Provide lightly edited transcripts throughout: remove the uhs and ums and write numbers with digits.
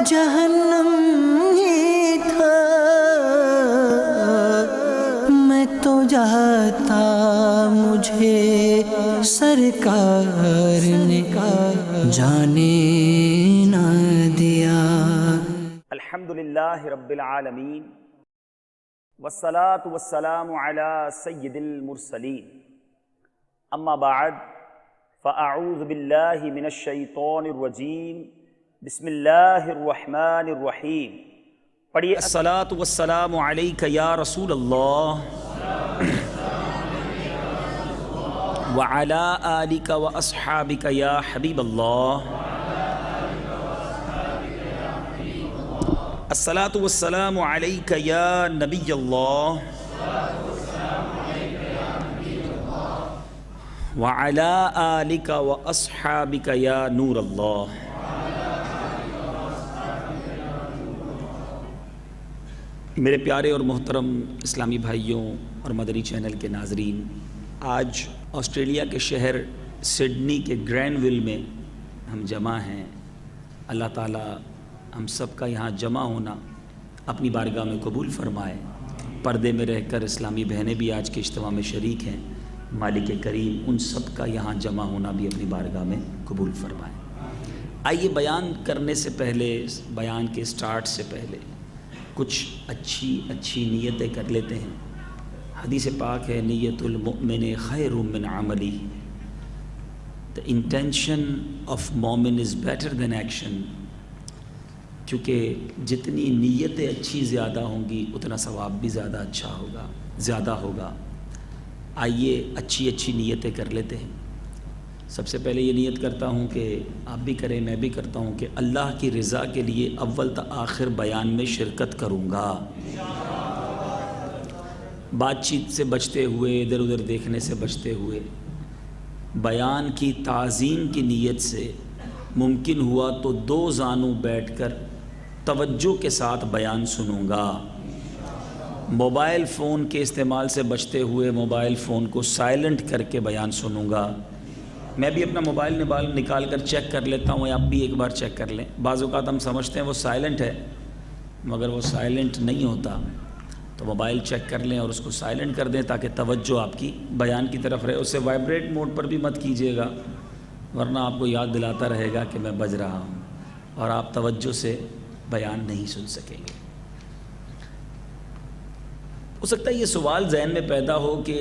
جہنم ہی تھا، میں تو جاتا مجھے سرکار نے جانے نہ دیا۔ الحمدللہ رب العالمین والصلاة والسلام علی سید المرسلین، اما بعد فاعوذ باللہ من الشیطان الرجیم، بسم اللہ الرحمن الرحیم۔ پڑھیے الصلاة والسلام علیک یا رسول اللہ وعلی آلک واصحابک یا حبیب اللہ۔ الصلاة والسلام علیک یا نبی اللہ وعلی آلک واصحابک یا نور اللہ۔ میرے پیارے اور محترم اسلامی بھائیوں اور مدنی چینل کے ناظرین، آج آسٹریلیا کے شہر سڈنی کے گرینڈ ویل میں ہم جمع ہیں۔ اللہ تعالیٰ ہم سب کا یہاں جمع ہونا اپنی بارگاہ میں قبول فرمائے۔ پردے میں رہ کر اسلامی بہنیں بھی آج کے اجتماع میں شریک ہیں، مالک کریم ان سب کا یہاں جمع ہونا بھی اپنی بارگاہ میں قبول فرمائے۔ آئیے بیان کرنے سے پہلے، بیان کے سٹارٹ سے پہلے کچھ اچھی نیتیں کر لیتے ہیں۔ حدیث پاک ہے، نیت المؤمن خیر من عملی، the intention of مومن is better than action۔ کیونکہ جتنی نیتیں اچھی زیادہ ہوں گی اتنا ثواب بھی زیادہ ہوگا۔ آئیے اچھی نیتیں کر لیتے ہیں۔ سب سے پہلے یہ نیت کرتا ہوں کہ آپ بھی کریں، میں بھی کرتا ہوں کہ اللہ کی رضا کے لیے اول تا آخر بیان میں شرکت کروں گا، بات چیت سے بچتے ہوئے، ادھر ادھر دیکھنے سے بچتے ہوئے، بیان کی تعظیم کی نیت سے ممکن ہوا تو دو زانوں بیٹھ کر توجہ کے ساتھ بیان سنوں گا۔ موبائل فون کے استعمال سے بچتے ہوئے موبائل فون کو سائلنٹ کر کے بیان سنوں گا۔ میں بھی اپنا موبائل نکال کر چیک کر لیتا ہوں، آپ بھی ایک بار چیک کر لیں۔ بعض اوقات ہم سمجھتے ہیں وہ سائلنٹ ہے، مگر وہ سائلنٹ نہیں ہوتا۔ تو موبائل چیک کر لیں اور اس کو سائلنٹ کر دیں تاکہ توجہ آپ کی بیان کی طرف رہے۔ اسے وائبریٹ موڈ پر بھی مت کیجیے گا، ورنہ آپ کو یاد دلاتا رہے گا کہ میں بج رہا ہوں اور آپ توجہ سے بیان نہیں سن سکیں گے۔ ہو سکتا ہے یہ سوال ذہن میں پیدا ہو کہ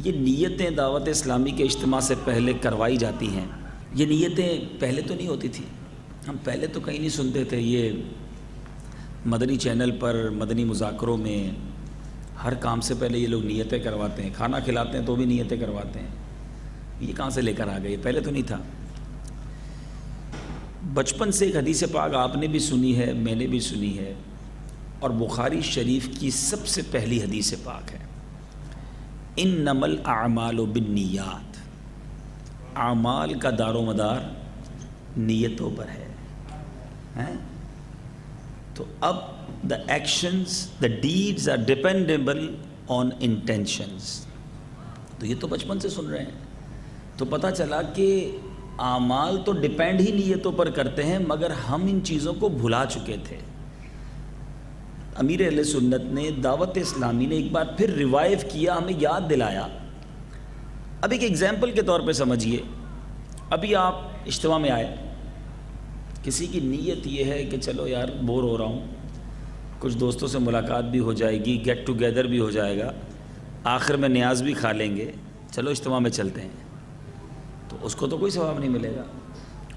یہ نیتیں دعوت اسلامی کے اجتماع سے پہلے کروائی جاتی ہیں، یہ نیتیں پہلے تو نہیں ہوتی تھی؟ ہم پہلے تو کہیں نہیں سنتے تھے، یہ مدنی چینل پر مدنی مذاکروں میں ہر کام سے پہلے یہ لوگ نیتیں کرواتے ہیں، کھانا کھلاتے ہیں تو بھی نیتیں کرواتے ہیں۔ یہ کہاں سے لے کر آ گئے؟ یہ پہلے تو نہیں تھا۔ بچپن سے ایک حدیث پاک آپ نے بھی سنی ہے، میں نے بھی سنی ہے، اور بخاری شریف کی سب سے پہلی حدیث پاک ہے، انما الاعمال بالنیات۔ اعمال کا دار و مدار نیتوں پر ہے۔ تو اب the actions, the deeds are dependable on intentions۔ تو یہ تو بچپن سے سن رہے ہیں، تو پتہ چلا کہ اعمال تو ڈیپینڈ ہی نیتوں پر کرتے ہیں، مگر ہم ان چیزوں کو بھلا چکے تھے۔ امیر اہل سنت نے، دعوت اسلامی نے ایک بار پھر ریوائیو کیا، ہمیں یاد دلایا۔ اب ایک ایگزامپل کے طور پہ سمجھیے، ابھی آپ اجتماع میں آئے، کسی کی نیت یہ ہے کہ چلو یار بور ہو رہا ہوں، کچھ دوستوں سے ملاقات بھی ہو جائے گی، گیٹ ٹوگیدر بھی ہو جائے گا، آخر میں نیاز بھی کھا لیں گے، چلو اجتماع میں چلتے ہیں، تو اس کو تو کوئی ثواب نہیں ملے گا۔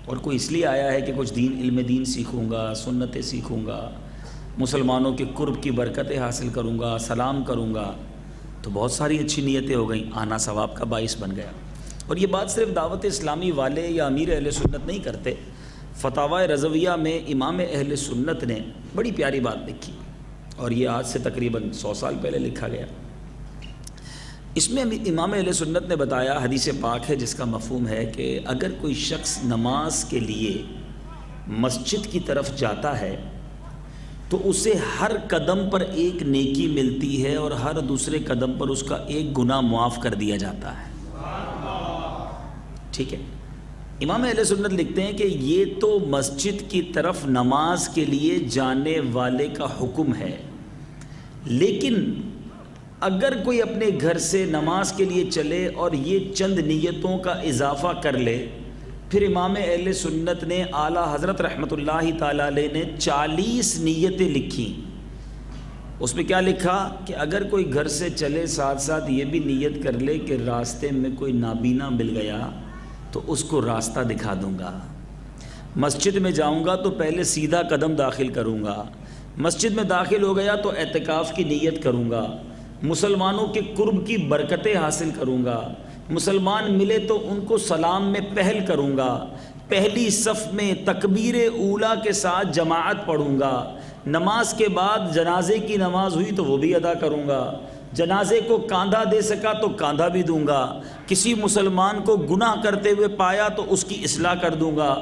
اور کوئی اس لیے آیا ہے کہ کچھ علم دین سیکھوں گا، سنتیں سیکھوں گا، مسلمانوں کے قرب کی برکتیں حاصل کروں گا، سلام کروں گا، تو بہت ساری اچھی نیتیں ہو گئیں، آنا ثواب کا باعث بن گیا۔ اور یہ بات صرف دعوت اسلامی والے یا امیر اہل سنت نہیں کرتے۔ فتاوی رضویہ میں امام اہل سنت نے بڑی پیاری بات لکھی، اور یہ آج سے تقریباً 100 سال پہلے لکھا گیا۔ اس میں امام اہل سنت نے بتایا، حدیث پاک ہے جس کا مفہوم ہے کہ اگر کوئی شخص نماز کے لیے مسجد کی طرف جاتا ہے تو اسے ہر قدم پر ایک نیکی ملتی ہے اور ہر دوسرے قدم پر اس کا ایک گناہ معاف کر دیا جاتا ہے۔ ٹھیک ہے، امام اہل سنت لکھتے ہیں کہ یہ تو مسجد کی طرف نماز کے لیے جانے والے کا حکم ہے، لیکن اگر کوئی اپنے گھر سے نماز کے لیے چلے اور یہ چند نیتوں کا اضافہ کر لے، پھر امام اہل سنت نے اعلیٰ حضرت رحمۃ اللہ تعالیٰ علیہ نے 40 نیتیں لکھیں۔ اس میں کیا لکھا کہ اگر کوئی گھر سے چلے ساتھ ساتھ یہ بھی نیت کر لے کہ راستے میں کوئی نابینا مل گیا تو اس کو راستہ دکھا دوں گا، مسجد میں جاؤں گا تو پہلے سیدھا قدم داخل کروں گا، مسجد میں داخل ہو گیا تو اعتکاف کی نیت کروں گا، مسلمانوں کے قرب کی برکتیں حاصل کروں گا، مسلمان ملے تو ان کو سلام میں پہل کروں گا، پہلی صف میں تکبیر اولیٰ کے ساتھ جماعت پڑھوں گا، نماز کے بعد جنازے کی نماز ہوئی تو وہ بھی ادا کروں گا، جنازے کو کاندھا دے سکا تو کاندھا بھی دوں گا، کسی مسلمان کو گناہ کرتے ہوئے پایا تو اس کی اصلاح کر دوں گا،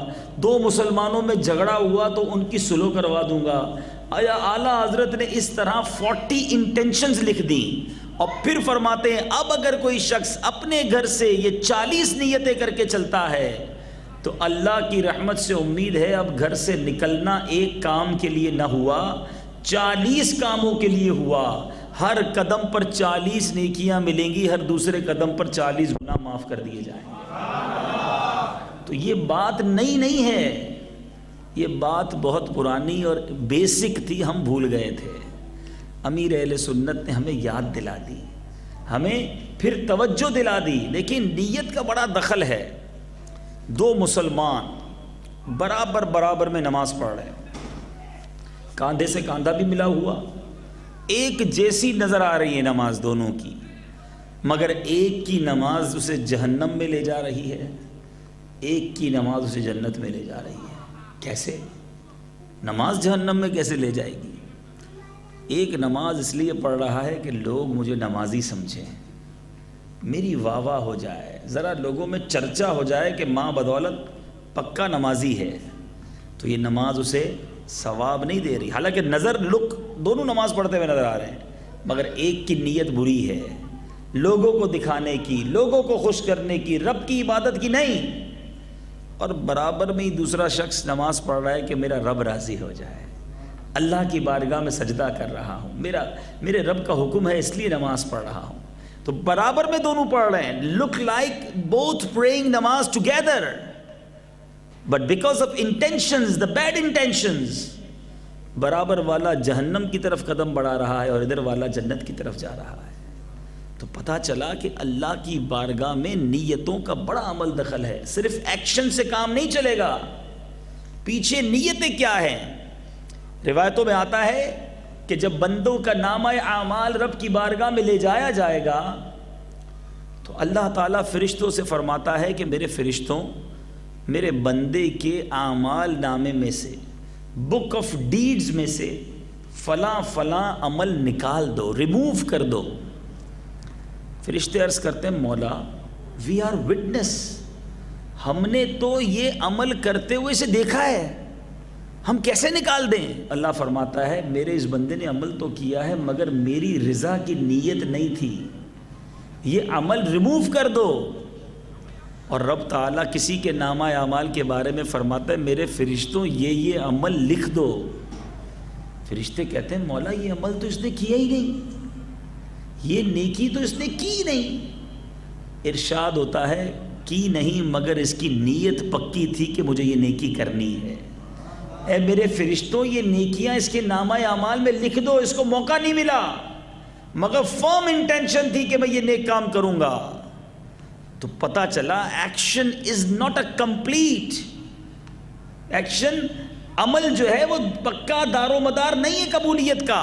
2 مسلمانوں میں جھگڑا ہوا تو ان کی صلح کروا دوں گا۔ آیا اعلیٰ حضرت نے اس طرح 40 انٹینشنز لکھ دیں اور پھر فرماتے ہیں اب اگر کوئی شخص اپنے گھر سے یہ 40 نیتیں کر کے چلتا ہے تو اللہ کی رحمت سے امید ہے اب گھر سے نکلنا ایک کام کے لیے نہ ہوا، 40 کاموں کے لیے ہوا، ہر قدم پر 40 نیکیاں ملیں گی، ہر دوسرے قدم پر 40 گناہ معاف کر دیے جائیں گے۔ تو یہ بات نئی نہیں ہے، یہ بات بہت پرانی اور بیسک تھی، ہم بھول گئے تھے۔ امیر اہل سنت نے ہمیں یاد دلا دی، ہمیں پھر توجہ دلا دی۔ لیکن نیت کا بڑا دخل ہے، 2 مسلمان برابر میں نماز پڑھ رہے ہیں، کاندھے سے کاندھا بھی ملا ہوا، ایک جیسی نظر آ رہی ہے نماز دونوں کی، مگر ایک کی نماز اسے جہنم میں لے جا رہی ہے، ایک کی نماز اسے جنت میں لے جا رہی ہے۔ کیسے؟ نماز جہنم میں کیسے لے جائے گی؟ ایک نماز اس لیے پڑھ رہا ہے کہ لوگ مجھے نمازی سمجھیں، میری واہ واہ ہو جائے، ذرا لوگوں میں چرچا ہو جائے کہ ماں بدولت پکا نمازی ہے، تو یہ نماز اسے ثواب نہیں دے رہی۔ حالانکہ نظر لک دونوں نماز پڑھتے ہوئے نظر آ رہے ہیں، مگر ایک کی نیت بری ہے، لوگوں کو دکھانے کی، لوگوں کو خوش کرنے کی، رب کی عبادت کی نہیں۔ اور برابر میں ہی دوسرا شخص نماز پڑھ رہا ہے کہ میرا رب راضی ہو جائے، اللہ کی بارگاہ میں سجدہ کر رہا ہوں، میرے رب کا حکم ہے اس لیے نماز پڑھ رہا ہوں، تو برابر میں دونوں پڑھ رہے ہیں، look like both praying namaz together, but because of intentions, the bad intentions، برابر والا جہنم کی طرف قدم بڑھا رہا ہے اور ادھر والا جنت کی طرف جا رہا ہے۔ تو پتہ چلا کہ اللہ کی بارگاہ میں نیتوں کا بڑا عمل دخل ہے، صرف ایکشن سے کام نہیں چلے گا، پیچھے نیتیں کیا ہیں۔ روایتوں میں آتا ہے کہ جب بندوں کا نامہ اعمال رب کی بارگاہ میں لے جایا جائے گا تو اللہ تعالیٰ فرشتوں سے فرماتا ہے کہ میرے فرشتوں، میرے بندے کے اعمال نامے میں سے، بک آف ڈیڈز میں سے فلاں فلاں عمل نکال دو، ریموو کر دو۔ فرشتے عرض کرتے ہیں مولا وی آر وٹنس، ہم نے تو یہ عمل کرتے ہوئے اسے دیکھا ہے، ہم کیسے نکال دیں؟ اللہ فرماتا ہے میرے اس بندے نے عمل تو کیا ہے مگر میری رضا کی نیت نہیں تھی، یہ عمل ریموو کر دو۔ اور رب تعالیٰ کسی کے نامہ اعمال کے بارے میں فرماتا ہے میرے فرشتوں یہ عمل لکھ دو۔ فرشتے کہتے ہیں مولا یہ عمل تو اس نے کیا ہی نہیں، یہ نیکی تو اس نے کی نہیں۔ ارشاد ہوتا ہے کی نہیں مگر اس کی نیت پکی تھی کہ مجھے یہ نیکی کرنی ہے۔ اے میرے فرشتوں یہ نیکیاں اس کے نامہ اعمال میں لکھ دو، اس کو موقع نہیں ملا مگر فرم انٹینشن تھی کہ میں یہ نیک کام کروں گا۔ تو پتہ چلا action is not a complete action, عمل جو ہے وہ پکا دار و مدار نہیں ہے قبولیت کا۔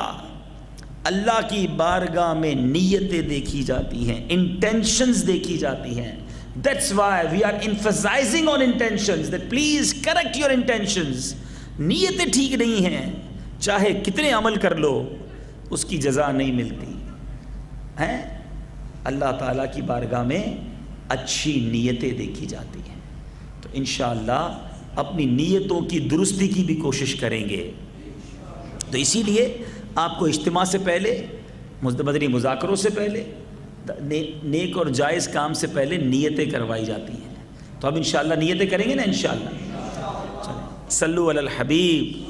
اللہ کی بارگاہ میں نیتیں دیکھی جاتی ہیں، انٹینشنز دیکھی جاتی ہیں۔ That's why we are emphasizing on intentions that please correct your intentions۔ نیتیں ٹھیک نہیں ہیں چاہے کتنے عمل کر لو اس کی جزا نہیں ملتی ہیں۔ اللہ تعالیٰ کی بارگاہ میں اچھی نیتیں دیکھی جاتی ہیں، تو انشاءاللہ اپنی نیتوں کی درستی کی بھی کوشش کریں گے۔ تو اسی لیے آپ کو اجتماع سے پہلے، مدنی مذاکروں سے پہلے، نیک اور جائز کام سے پہلے نیتیں کروائی جاتی ہیں۔ تو اب انشاءاللہ نیتیں کریں گے نا انشاءاللہ. چلیں صلو علی الحبیب.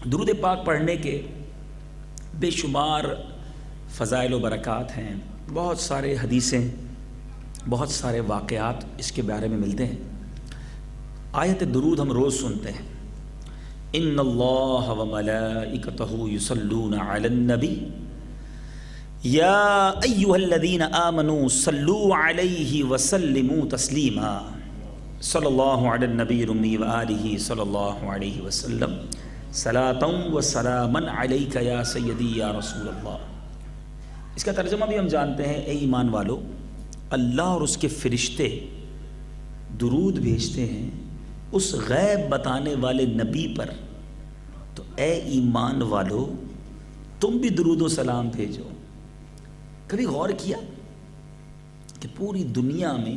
درود پاک پڑھنے کے بے شمار فضائل و برکات ہیں، بہت سارے حدیثیں، بہت سارے واقعات اس کے بارے میں ملتے ہیں. آیت درود ہم روز سنتے ہیں، ان اللہ و ملائکتہ یصلون علی النبی یا ایھا الذین آمنوا صلوا علیہ وسلموا تسلیما صلی اللہ علی النبی الامی وآلہ صلی اللہ علیہ وسلم صلاۃ و سلاما علیک یا سیدی یا رسول اللہ. اس کا ترجمہ بھی ہم جانتے ہیں، اے ایمان والو، اللہ اور اس کے فرشتے درود بھیجتے ہیں اس غیب بتانے والے نبی پر، تو اے ایمان والو تم بھی درود و سلام بھیجو. کبھی غور کیا کہ پوری دنیا میں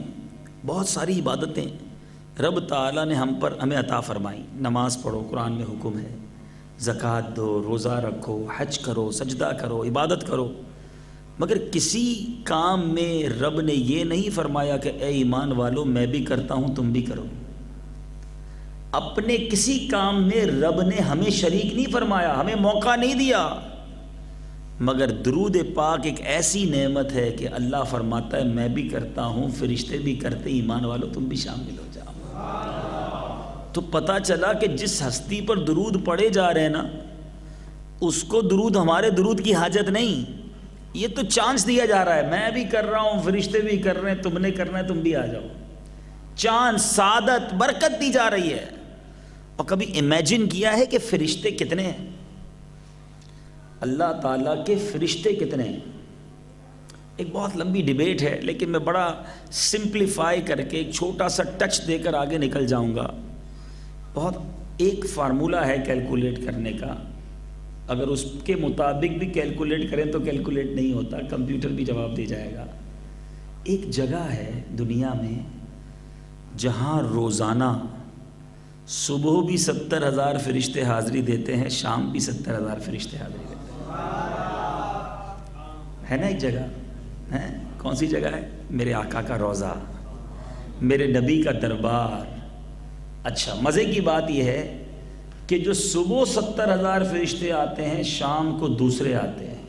بہت ساری عبادتیں رب تعالیٰ نے ہمیں عطا فرمائی. نماز پڑھو، قرآن میں حکم ہے، زکوٰۃ دو، روزہ رکھو، حج کرو، سجدہ کرو، عبادت کرو، مگر کسی کام میں رب نے یہ نہیں فرمایا کہ اے ایمان والو میں بھی کرتا ہوں تم بھی کرو. اپنے کسی کام میں رب نے ہمیں شریک نہیں فرمایا، ہمیں موقع نہیں دیا. مگر درود پاک ایک ایسی نعمت ہے کہ اللہ فرماتا ہے میں بھی کرتا ہوں، فرشتے بھی کرتے، ایمان والو تم بھی شامل ہو جاؤ. تو پتہ چلا کہ جس ہستی پر درود پڑے جا رہے ہیں نا، اس کو درود ہمارے درود کی حاجت نہیں. یہ تو چانس دیا جا رہا ہے، میں بھی کر رہا ہوں، فرشتے بھی کر رہے ہیں، تم نے کرنا ہے تم بھی آ جاؤ. چانس، سعادت، برکت دی جا رہی ہے. اور کبھی امیجن کیا ہے کہ فرشتے کتنے ہیں؟ اللہ تعالیٰ کے فرشتے کتنے ہیں؟ ایک بہت لمبی ڈیبیٹ ہے، لیکن میں بڑا سمپلیفائی کر کے ایک چھوٹا سا ٹچ دے کر آگے نکل جاؤں گا. بہت ایک فارمولہ ہے کیلکولیٹ کرنے کا، اگر اس کے مطابق بھی کیلکولیٹ کریں تو کیلکولیٹ نہیں ہوتا، کمپیوٹر بھی جواب دے جائے گا. ایک جگہ ہے دنیا میں جہاں روزانہ صبح بھی 70,000 فرشتے حاضری دیتے ہیں، شام بھی 70,000 فرشتے حاضری دیتے ہیں. ہے نا ایک جگہ ہے؟ کون سی جگہ ہے؟ میرے آقا کا روضہ، میرے نبی کا دربار. اچھا، مزے کی بات یہ ہے کہ جو صبح 70,000 فرشتے آتے ہیں، شام کو دوسرے آتے ہیں،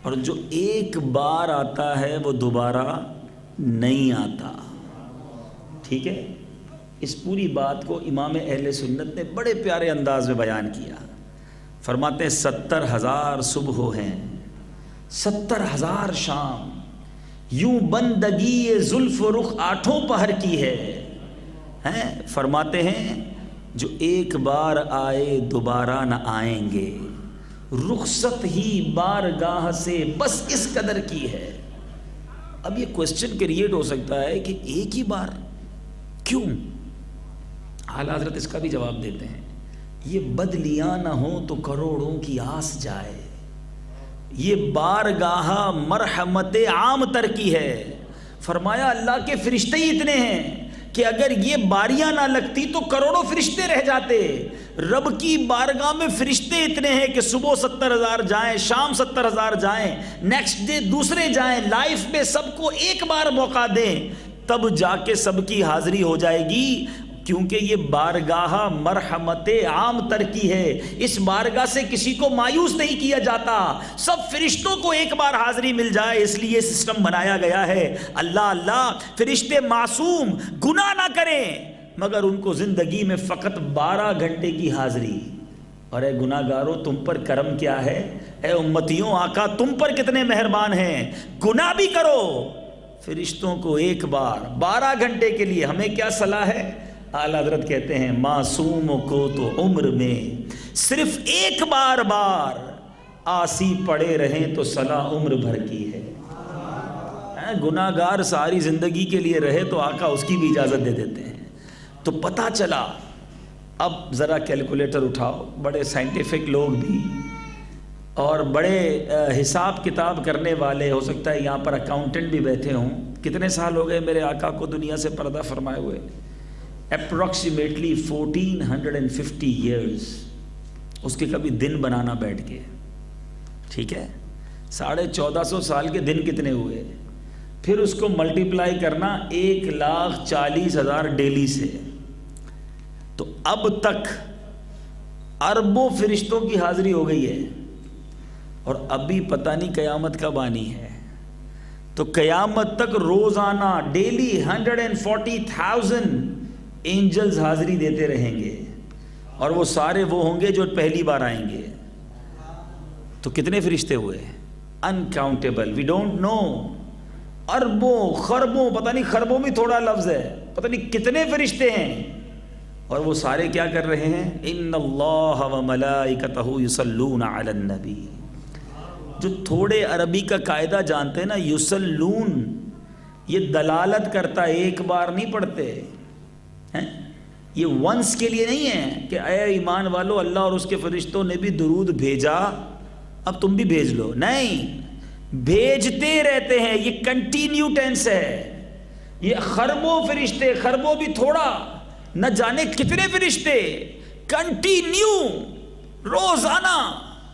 اور جو ایک بار آتا ہے وہ دوبارہ نہیں آتا. ٹھیک ہے؟ اس پوری بات کو امام اہل سنت نے بڑے پیارے انداز میں بیان کیا. فرماتے ہیں 70,000 صبح ہیں، 70,000 شام، یوں بندگی زلف و رخ آٹھوں پہر کی ہے. فرماتے ہیں جو ایک بار آئے دوبارہ نہ آئیں گے، رخصت ہی بارگاہ سے بس اس قدر کی ہے. اب یہ کوسچن کریٹ ہو سکتا ہے کہ ایک ہی بار کیوں؟ اعلیٰ حضرت اس کا بھی جواب دیتے ہیں، یہ بدلیاں نہ ہوں تو کروڑوں کی آس جائے. یہ بارگاہ مرحمت عام تر کی ہے. فرمایا اللہ کے فرشتے ہی اتنے ہیں کہ اگر یہ باریاں نہ لگتی تو کروڑوں فرشتے رہ جاتے. رب کی بارگاہ میں فرشتے اتنے ہیں کہ صبح 70,000 جائیں، شام 70,000 جائیں، نیکسٹ ڈے دوسرے جائیں، لائف میں سب کو ایک بار موقع دیں، تب جا کے سب کی حاضری ہو جائے گی. کیونکہ یہ بارگاہ مرحمت عام تر کی ہے. اس بارگاہ سے کسی کو مایوس نہیں کیا جاتا، سب فرشتوں کو ایک بار حاضری مل جائے، اس لیے سسٹم بنایا گیا ہے. اللہ فرشتے معصوم، گناہ نہ کریں، مگر ان کو زندگی میں فقط 12 گھنٹے کی حاضری. اور اے گناہ گارو تم پر کرم کیا ہے، اے امتیوں آقا تم پر کتنے مہربان ہیں. گناہ بھی کرو، فرشتوں کو ایک بار 12 گھنٹے کے لیے. ہمیں کیا صلاح ہے؟ اعلیٰ حضرت کہتے ہیں معصوم کو تو عمر میں صرف ایک بار آسی پڑے رہیں تو صلاح عمر بھر کی ہے. گناہ گار ساری زندگی کے لیے رہے تو آقا اس کی بھی اجازت دے دیتے ہیں. تو پتہ چلا. اب ذرا کیلکولیٹر اٹھاؤ، بڑے سائنٹیفک لوگ بھی اور بڑے حساب کتاب کرنے والے، ہو سکتا ہے یہاں پر اکاؤنٹنٹ بھی بیٹھے ہوں. کتنے سال ہو گئے میرے آقا کو دنیا سے پردہ فرمائے ہوئے؟ Approximately 1450 years. اس کے کبھی دن بنانا بیٹھ کے، ٹھیک ہے، 1450 سال کے دن کتنے ہوئے؟ پھر اس کو ملٹیپلائی کرنا 1,40,000 ڈیلی سے، تو اب تک اربوں فرشتوں کی حاضری ہو گئی ہے، اور ابھی پتہ نہیں قیامت کب آنی ہے۔ تو قیامت تک روزانہ ڈیلی 140,000 اینجلز حاضری دیتے رہیں گے، اور وہ سارے وہ ہوں گے جو پہلی بار آئیں گے۔ تو کتنے فرشتے ہوئے؟ انکاؤنٹیبل، وی ڈونٹ نو، اربوں خربوں، پتہ نہیں خربوں بھی تھوڑا لفظ ہے، پتہ نہیں کتنے فرشتے ہیں، اور وہ سارے کیا کر رہے ہیں؟ ان اللہ وملائکتہ یصلون علی النبی۔ جو تھوڑے عربی کا قاعدہ جانتے ہیں نا، یصلون، یہ دلالت کرتا ہے، ایک بار نہیں پڑھتے ہیں، یہ ونس کے لیے نہیں ہے کہ اے ایمان والو اللہ اور اس کے فرشتوں نے بھی درود بھیجا اب تم بھی بھیج لو، نہیں، بھیجتے رہتے ہیں، یہ کنٹینیو ٹینس ہے۔ یہ خربوں فرشتے، خربوں بھی تھوڑا، نہ جانے کتنے فرشتے کنٹینیو روزانہ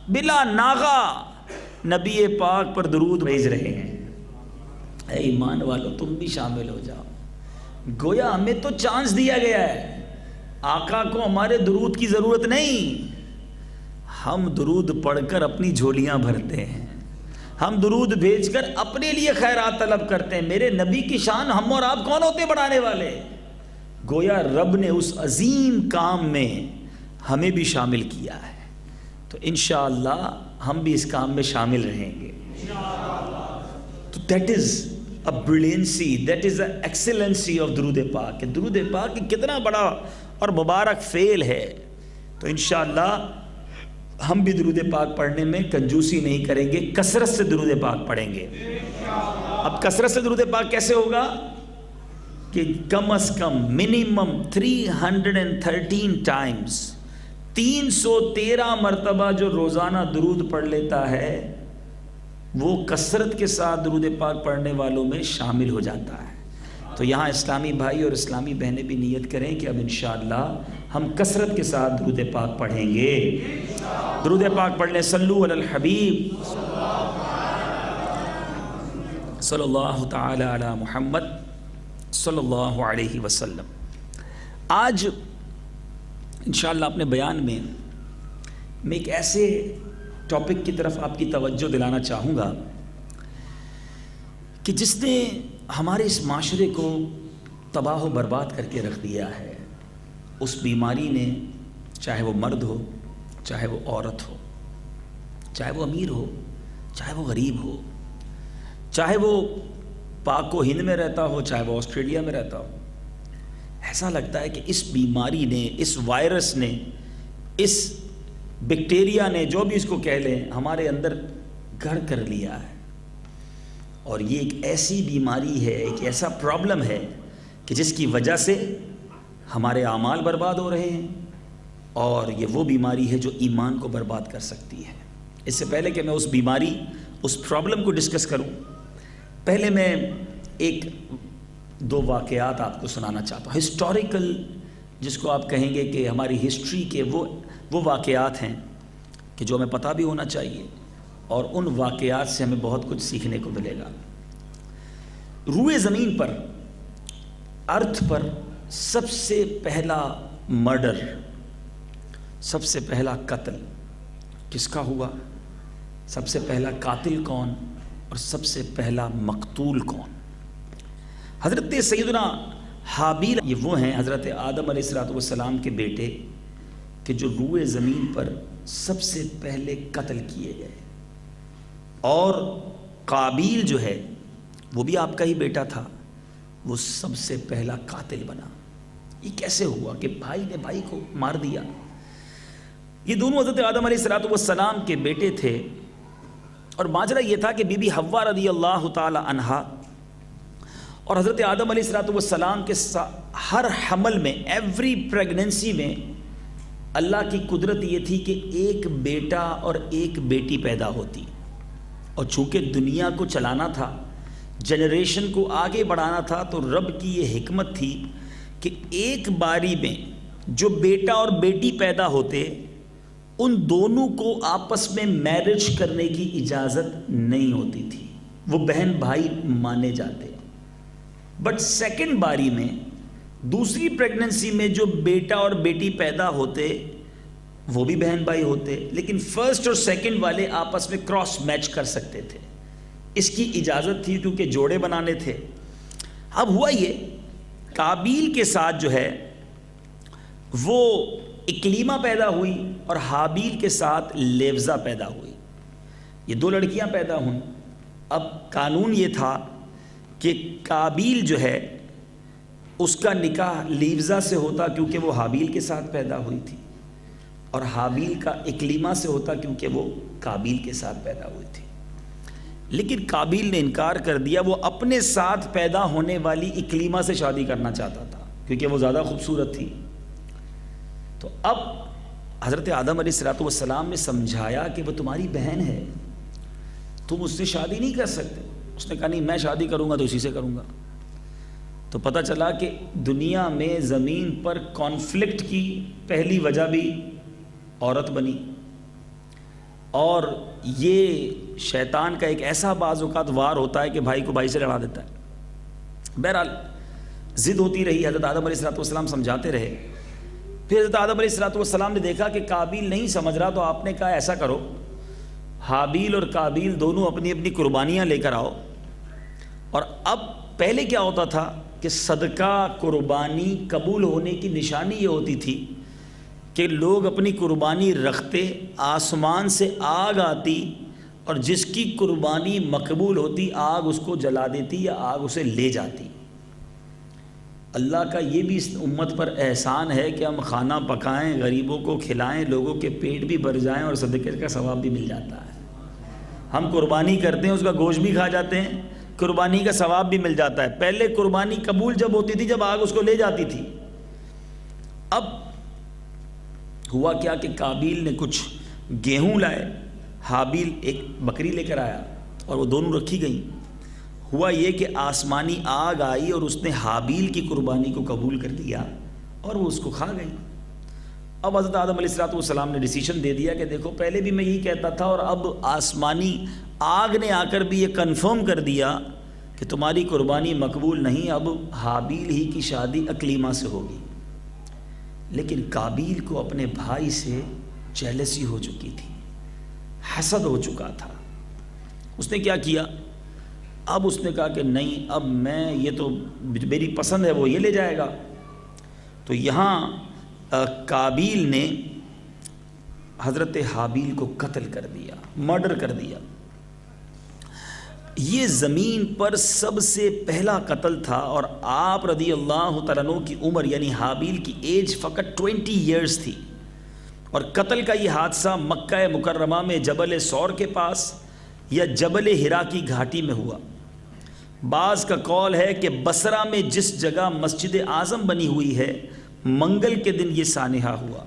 بلا ناغا نبی پاک پر درود بھیج رہے ہیں۔ اے ایمان والو تم بھی شامل ہو جاؤ۔ گویا ہمیں تو چانس دیا گیا ہے، آقا کو ہمارے درود کی ضرورت نہیں، ہم درود پڑھ کر اپنی جھولیاں بھرتے ہیں، ہم درود بھیج کر اپنے لیے خیرات طلب کرتے ہیں۔ میرے نبی کی شان ہم اور آپ کون ہوتے بڑھانے والے؟ گویا رب نے اس عظیم کام میں ہمیں بھی شامل کیا ہے، تو انشاءاللہ ہم بھی اس کام میں شامل رہیں گے۔ تو that is a brilliancy, that is the excellency of درود پاک، کہ درود پاک کتنا بڑا اور مبارک فعل ہے۔ تو انشاءاللہ ہم بھی درود پاک پڑھنے میں کنجوسی نہیں کریں گے، کثرت سے درود پاک پڑھیں گے۔ اب کثرت سے درود پاک کیسے ہوگا؟ کہ کم از کم منیمم 313 ٹائمز، 313 مرتبہ جو روزانہ درود پڑھ لیتا ہے وہ کثرت کے ساتھ درود پاک پڑھنے والوں میں شامل ہو جاتا ہے۔ تو یہاں اسلامی بھائی اور اسلامی بہنیں بھی نیت کریں کہ اب انشاءاللہ ہم کثرت کے ساتھ درود پاک پڑھیں گے۔ درود پاک پڑھ لیں، صلو علی الحبیب صلی اللہ تعالی علی محمد صلی اللہ علیہ وسلم۔ آج انشاءاللہ اپنے بیان میں ایک ایسے ٹاپک کی طرف آپ کی توجہ دلانا چاہوں گا کہ جس نے ہمارے اس معاشرے کو تباہ و برباد کر کے رکھ دیا ہے۔ اس بیماری نے، چاہے وہ مرد ہو، چاہے وہ عورت ہو، چاہے وہ امیر ہو، چاہے وہ غریب ہو، چاہے وہ پاک و ہند میں رہتا ہو، چاہے وہ آسٹریلیا میں رہتا ہو، ایسا لگتا ہے کہ اس بیماری نے، اس وائرس نے، اس بیکٹیریا نے، جو بھی اس کو کہہ لیں، ہمارے اندر گھر کر لیا ہے۔ اور یہ ایک ایسی بیماری ہے، ایک ایسا پرابلم ہے کہ جس کی وجہ سے ہمارے اعمال برباد ہو رہے ہیں، اور یہ وہ بیماری ہے جو ایمان کو برباد کر سکتی ہے۔ اس سے پہلے کہ میں اس بیماری، اس پرابلم کو ڈسکس کروں، پہلے میں ایک دو واقعات آپ کو سنانا چاہتا ہوں، ہسٹوریکل، جس کو آپ کہیں گے کہ ہماری ہسٹری کے وہ واقعات ہیں کہ جو ہمیں پتہ بھی ہونا چاہیے، اور ان واقعات سے ہمیں بہت کچھ سیکھنے کو ملے گا۔ روئے زمین پر، ارتھ پر سب سے پہلا مرڈر، سب سے پہلا قتل کس کا ہوا؟ سب سے پہلا قاتل کون اور سب سے پہلا مقتول کون؟ حضرت سیدنا حابیل، یہ وہ ہیں حضرت آدم علیہ السلام کے بیٹے کہ جو روئے زمین پر سب سے پہلے قتل کیے گئے، اور قابیل جو ہے وہ بھی آپ کا ہی بیٹا تھا، وہ سب سے پہلا قاتل بنا۔ یہ کیسے ہوا کہ بھائی نے بھائی کو مار دیا؟ یہ دونوں حضرت آدم علیہ السلام کے بیٹے تھے، اور ماجرا یہ تھا کہ بی بی حوا رضی اللہ تعالی عنہا اور حضرت آدم علیہ السلام کے ہر حمل میں، ایوری پریگننسی میں، اللہ کی قدرت یہ تھی کہ ایک بیٹا اور ایک بیٹی پیدا ہوتی، اور چونکہ دنیا کو چلانا تھا، جنریشن کو آگے بڑھانا تھا، تو رب کی یہ حکمت تھی کہ ایک باری میں جو بیٹا اور بیٹی پیدا ہوتے، ان دونوں کو آپس میں میرج کرنے کی اجازت نہیں ہوتی تھی، وہ بہن بھائی مانے جاتے. بٹ سیکنڈ باری میں دوسری پریگننسی میں جو بیٹا اور بیٹی پیدا ہوتے وہ بھی بہن بھائی ہوتے، لیکن فرسٹ اور سیکنڈ والے آپس میں کراس میچ کر سکتے تھے. اس کی اجازت تھی کیونکہ جوڑے بنانے تھے. اب ہوا یہ، قابیل کے ساتھ جو ہے وہ اکلیمہ پیدا ہوئی اور حابیل کے ساتھ لیوزا پیدا ہوئی. یہ دو لڑکیاں پیدا ہوئیں. اب قانون یہ تھا کہ قابیل جو ہے اس کا نکاح لیوزا سے ہوتا کیونکہ وہ حابیل کے ساتھ پیدا ہوئی تھی، اور حابیل کا اکلیمہ سے ہوتا کیونکہ وہ قابیل کے ساتھ پیدا ہوئی تھی. لیکن قابیل نے انکار کر دیا، وہ اپنے ساتھ پیدا ہونے والی اکلیمہ سے شادی کرنا چاہتا تھا کیونکہ وہ زیادہ خوبصورت تھی. تو اب حضرت آدم علیہ السلام نے سمجھایا کہ وہ تمہاری بہن ہے، تم اس سے شادی نہیں کر سکتے. اس نے کہا نہیں، میں شادی کروں گا تو اسی سے کروں گا. تو پتہ چلا کہ دنیا میں زمین پر کانفلکٹ کی پہلی وجہ بھی عورت بنی، اور یہ شیطان کا ایک ایسا بعض اوقات وار ہوتا ہے کہ بھائی کو بھائی سے لڑا دیتا ہے. بہرحال ضد ہوتی رہی، حضرت آدم علیہ السلام سمجھاتے رہے. پھر حضرت آدم علیہ السلام نے دیکھا کہ قابیل نہیں سمجھ رہا، تو آپ نے کہا ایسا کرو، حابیل اور قابیل دونوں اپنی اپنی قربانیاں لے کر آؤ. اور اب پہلے کیا ہوتا تھا کہ صدقہ قربانی قبول ہونے کی نشانی یہ ہوتی تھی کہ لوگ اپنی قربانی رکھتے، آسمان سے آگ آتی اور جس کی قربانی مقبول ہوتی آگ اس کو جلا دیتی یا آگ اسے لے جاتی. اللہ کا یہ بھی اس امت پر احسان ہے کہ ہم کھانا پکائیں، غریبوں کو کھلائیں، لوگوں کے پیٹ بھی بھر جائیں اور صدقے کا ثواب بھی مل جاتا ہے. ہم قربانی کرتے ہیں، اس کا گوشت بھی کھا جاتے ہیں، قربانی کا ثواب بھی مل جاتا ہے. پہلے قربانی قبول جب ہوتی تھی جب آگ اس کو لے جاتی تھی. اب ہوا کیا کہ قابیل نے کچھ گیہوں لائے، حابیل ایک بکری لے کر آیا اور وہ دونوں رکھی گئیں. ہوا یہ کہ آسمانی آگ آئی اور اس نے حابیل کی قربانی کو قبول کر لیا اور وہ اس کو کھا گئی. اب حضرت آدم علیہ السلام نے ڈیسیشن دے دیا کہ دیکھو پہلے بھی میں یہی کہتا تھا اور اب آسمانی آگ نے آ کر بھی یہ کنفرم کر دیا کہ تمہاری قربانی مقبول نہیں، اب حابیل ہی کی شادی اکلیمہ سے ہوگی. لیکن قابیل کو اپنے بھائی سے جیلسی ہو چکی تھی، حسد ہو چکا تھا. اس نے کیا کیا؟ اب اس نے کہا کہ نہیں، اب میں یہ تو میری پسند ہے وہ یہ لے جائے گا. تو یہاں قابیل نے حضرت حابیل کو قتل کر دیا، مرڈر کر دیا. یہ زمین پر سب سے پہلا قتل تھا، اور آپ رضی اللہ تعالیٰ عنہ کی عمر یعنی حابیل کی ایج فقط 20 ایئرز تھی. اور قتل کا یہ حادثہ مکہ مکرمہ میں جبل سور کے پاس یا جبل ہرا کی گھاٹی میں ہوا. بعض کا قول ہے کہ بصرہ میں جس جگہ مسجد اعظم بنی ہوئی ہے منگل کے دن یہ سانحہ ہوا.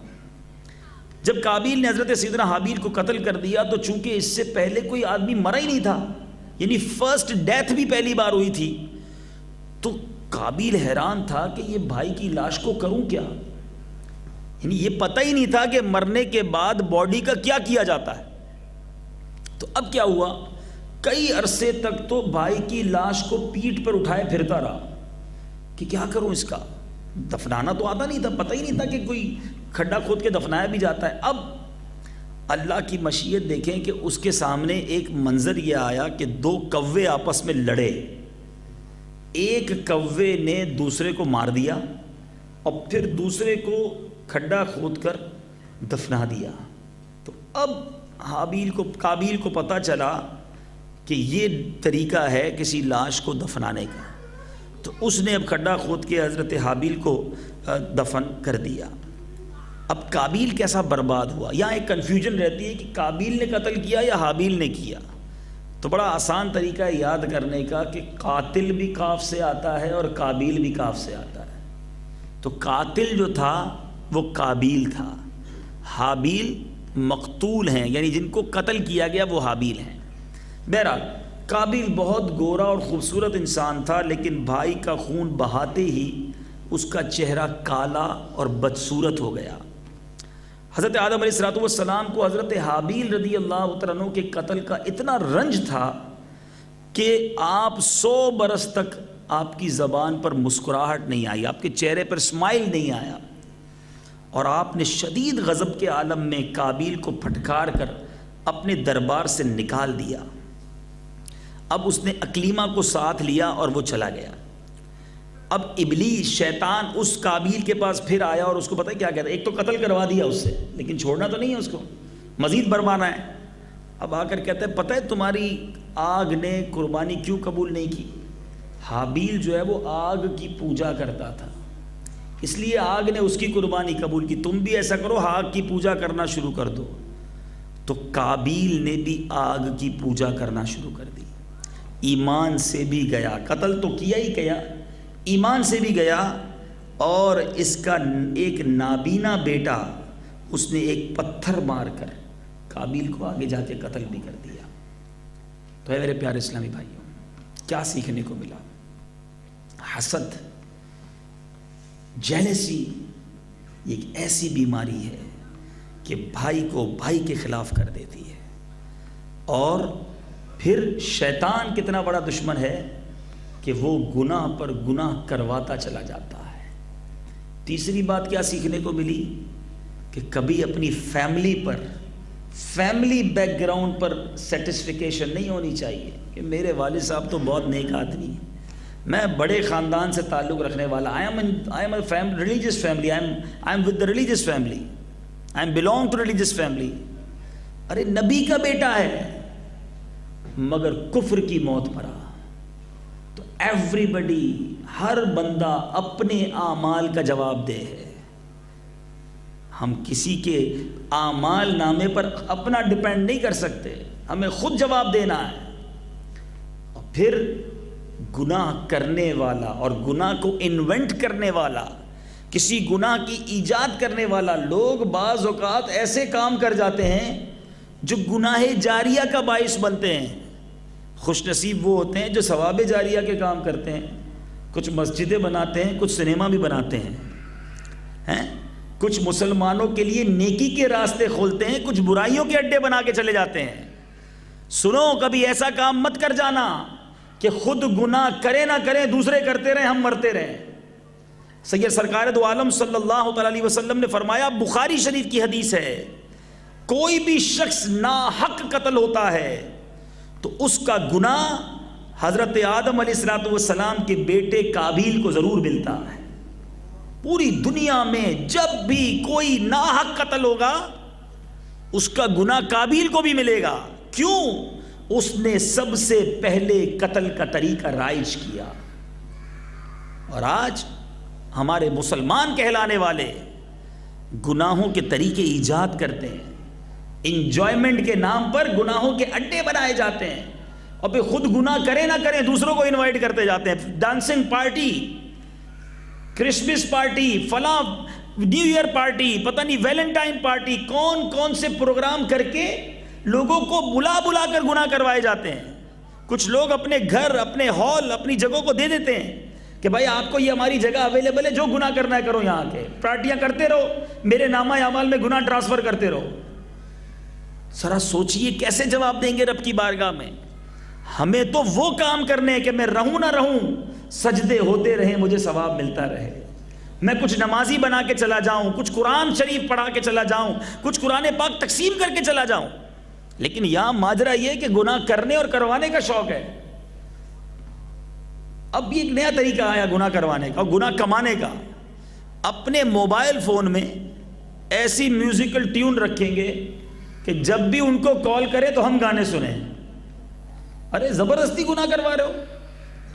جب قابیل نے حضرت سیدنا حابیل کو قتل کر دیا تو چونکہ اس سے پہلے کوئی آدمی مرا ہی نہیں تھا، یعنی فرسٹ ڈیتھ بھی پہلی بار ہوئی تھی، تو قابیل حیران تھا کہ یہ بھائی کی لاش کو کروں کیا. یعنی یہ پتہ ہی نہیں تھا کہ مرنے کے بعد باڈی کا کیا کیا جاتا ہے. تو اب کیا ہوا، کئی عرصے تک تو بھائی کی لاش کو پیٹھ پر اٹھائے پھرتا رہا کہ کیا کروں اس کا. دفنانا تو آتا نہیں تھا، پتہ ہی نہیں تھا کہ کوئی کھڈا کھود کے دفنایا بھی جاتا ہے. اب اللہ کی مشیت دیکھیں کہ اس کے سامنے ایک منظر یہ آیا کہ دو کوے آپس میں لڑے. ایک کوے نے دوسرے کو مار دیا اور پھر دوسرے کو کھڈا کھود کر دفنا دیا. تو اب قابیل کو پتہ چلا کہ یہ طریقہ ہے کسی لاش کو دفنانے کا. تو اس نے اب کھڈا کھود کے حضرت حابیل کو دفن کر دیا. اب قابیل کیسا برباد ہوا. یہاں ایک کنفیوژن رہتی ہے کہ قابیل نے قتل کیا یا حابیل نے کیا. تو بڑا آسان طریقہ ہے یاد کرنے کا کہ قاتل بھی قاف سے آتا ہے اور قابیل بھی قاف سے آتا ہے. تو قاتل جو تھا وہ قابیل تھا، حابیل مقتول ہیں یعنی جن کو قتل کیا گیا وہ حابیل ہیں. بہرحال قابیل بہت گورا اور خوبصورت انسان تھا، لیکن بھائی کا خون بہاتے ہی اس کا چہرہ کالا اور بدصورت ہو گیا. حضرت آدم علیہ السلام کو حضرت حابیل رضی اللہ تعالیٰ عنہ کے قتل کا اتنا رنج تھا کہ آپ 100 برس تک آپ کی زبان پر مسکراہٹ نہیں آئی، آپ کے چہرے پر اسمائل نہیں آیا، اور آپ نے شدید غضب کے عالم میں قابیل کو پھٹکار کر اپنے دربار سے نکال دیا۔ اب اس نے اکلیمہ کو ساتھ لیا اور وہ چلا گیا۔ اب ابلیس شیطان اس قابیل کے پاس پھر آیا اور اس کو پتہ ہے کیا کہتا ہے، ایک تو قتل کروا دیا اس سے، لیکن چھوڑنا تو نہیں ہے اس کو، مزید بروانا ہے۔ اب آ کر کہتا ہے پتہ ہے تمہاری آگ نے قربانی کیوں قبول نہیں کی؟ حابیل جو ہے وہ آگ کی پوجا کرتا تھا، اس لیے آگ نے اس کی قربانی قبول کی، تم بھی ایسا کرو آگ کی پوجا کرنا شروع کر دو۔ تو قابیل نے بھی آگ کی پوجا کرنا شروع کر دی، ایمان سے بھی گیا، قتل تو کیا ہی کیا، ایمان سے بھی گیا، اور اس کا ایک نابینا بیٹا اس نے ایک پتھر مار کر قابیل کو آگے جا کے قتل بھی کر دیا۔ تو اے میرے پیارے اسلامی بھائیوں، کیا سیکھنے کو ملا؟ حسد، جیلسی ایک ایسی بیماری ہے کہ بھائی کو بھائی کے خلاف کر دیتی ہے، اور پھر شیطان کتنا بڑا دشمن ہے کہ وہ گناہ پر گناہ کرواتا چلا جاتا ہے۔ تیسری بات کیا سیکھنے کو ملی کہ کبھی اپنی فیملی پر، فیملی بیک گراؤنڈ پر سیٹسفیکیشن نہیں ہونی چاہیے کہ میرے والد صاحب تو بہت نیک آدمی ہیں، میں بڑے خاندان سے تعلق رکھنے والا، I am a religious family, I am with the religious family, I belong to religious family۔ ارے نبی کا بیٹا ہے مگر کفر کی موت مرا۔ تو ایوری بڈی، ہر بندہ اپنے اعمال کا جواب دہ ہے۔ ہم کسی کے اعمال نامے پر اپنا ڈیپینڈ نہیں کر سکتے، ہمیں خود جواب دینا ہے۔ اور پھر گناہ کرنے والا اور گناہ کو انوینٹ کرنے والا، کسی گناہ کی ایجاد کرنے والا، لوگ بعض اوقات ایسے کام کر جاتے ہیں جو گناہ جاریہ کا باعث بنتے ہیں۔ خوش نصیب وہ ہوتے ہیں جو ثواب جاریہ کے کام کرتے ہیں، کچھ مسجدیں بناتے ہیں، کچھ سنیما بھی بناتے ہیں، کچھ مسلمانوں کے لیے نیکی کے راستے کھولتے ہیں، کچھ برائیوں کے اڈے بنا کے چلے جاتے ہیں۔ سنو، کبھی ایسا کام مت کر جانا کہ خود گناہ کرے نہ کریں، دوسرے کرتے رہیں، ہم مرتے رہیں۔ سید سرکار دو عالم صلی اللہ علیہ وسلم نے فرمایا، بخاری شریف کی حدیث ہے، کوئی بھی شخص ناحق قتل ہوتا ہے تو اس کا گناہ حضرت آدم علیہ السلام کے بیٹے قابیل کو ضرور ملتا ہے۔ پوری دنیا میں جب بھی کوئی ناحق قتل ہوگا اس کا گناہ قابیل کو بھی ملے گا۔ کیوں؟ اس نے سب سے پہلے قتل کا طریقہ رائج کیا۔ اور آج ہمارے مسلمان کہلانے والے گناہوں کے طریقے ایجاد کرتے ہیں، انجوائمنٹ کے نام پر گناہوں کے اڈے بنائے جاتے ہیں، اور پھر خود گناہ کریں نہ کریں دوسروں کو انوائٹ کرتے جاتے ہیں۔ ڈانسنگ پارٹی، کرسمس پارٹی، فلاں نیو ایئر پارٹی، پتہ نہیں ویلنٹائن پارٹی، کون کون سے پروگرام کر کے لوگوں کو بلا بلا کر گناہ کروائے جاتے ہیں۔ کچھ لوگ اپنے گھر، اپنے ہال، اپنی جگہوں کو دے دیتے ہیں کہ بھائی آپ کو یہ ہماری جگہ اویلیبل ہے، جو گناہ کرنا ہے کرو، یہاں کے پارٹیاں کرتے رہو، میرے نامہ اعمال میں گناہ ٹرانسفر کرتے رہو۔ ذرا سوچئے کیسے جواب دیں گے رب کی بارگاہ میں؟ ہمیں تو وہ کام کرنے ہیں کہ میں رہوں نہ رہوں، سجدے ہوتے رہیں، مجھے ثواب ملتا رہے، میں کچھ نمازی بنا کے چلا جاؤں، کچھ قرآن شریف پڑھا کے چلا جاؤں، کچھ قرآن پاک تقسیم کر کے چلا جاؤں۔ لیکن یہاں ماجرا یہ کہ گناہ کرنے اور کروانے کا شوق ہے۔ اب بھی ایک نیا طریقہ آیا گناہ کروانے کا اور گناہ کمانے کا۔ اپنے موبائل فون میں ایسی میوزیکل ٹیون رکھیں گے کہ جب بھی ان کو کال کرے تو ہم گانے سنیں۔ ارے زبردستی گناہ کروا رہے ہو۔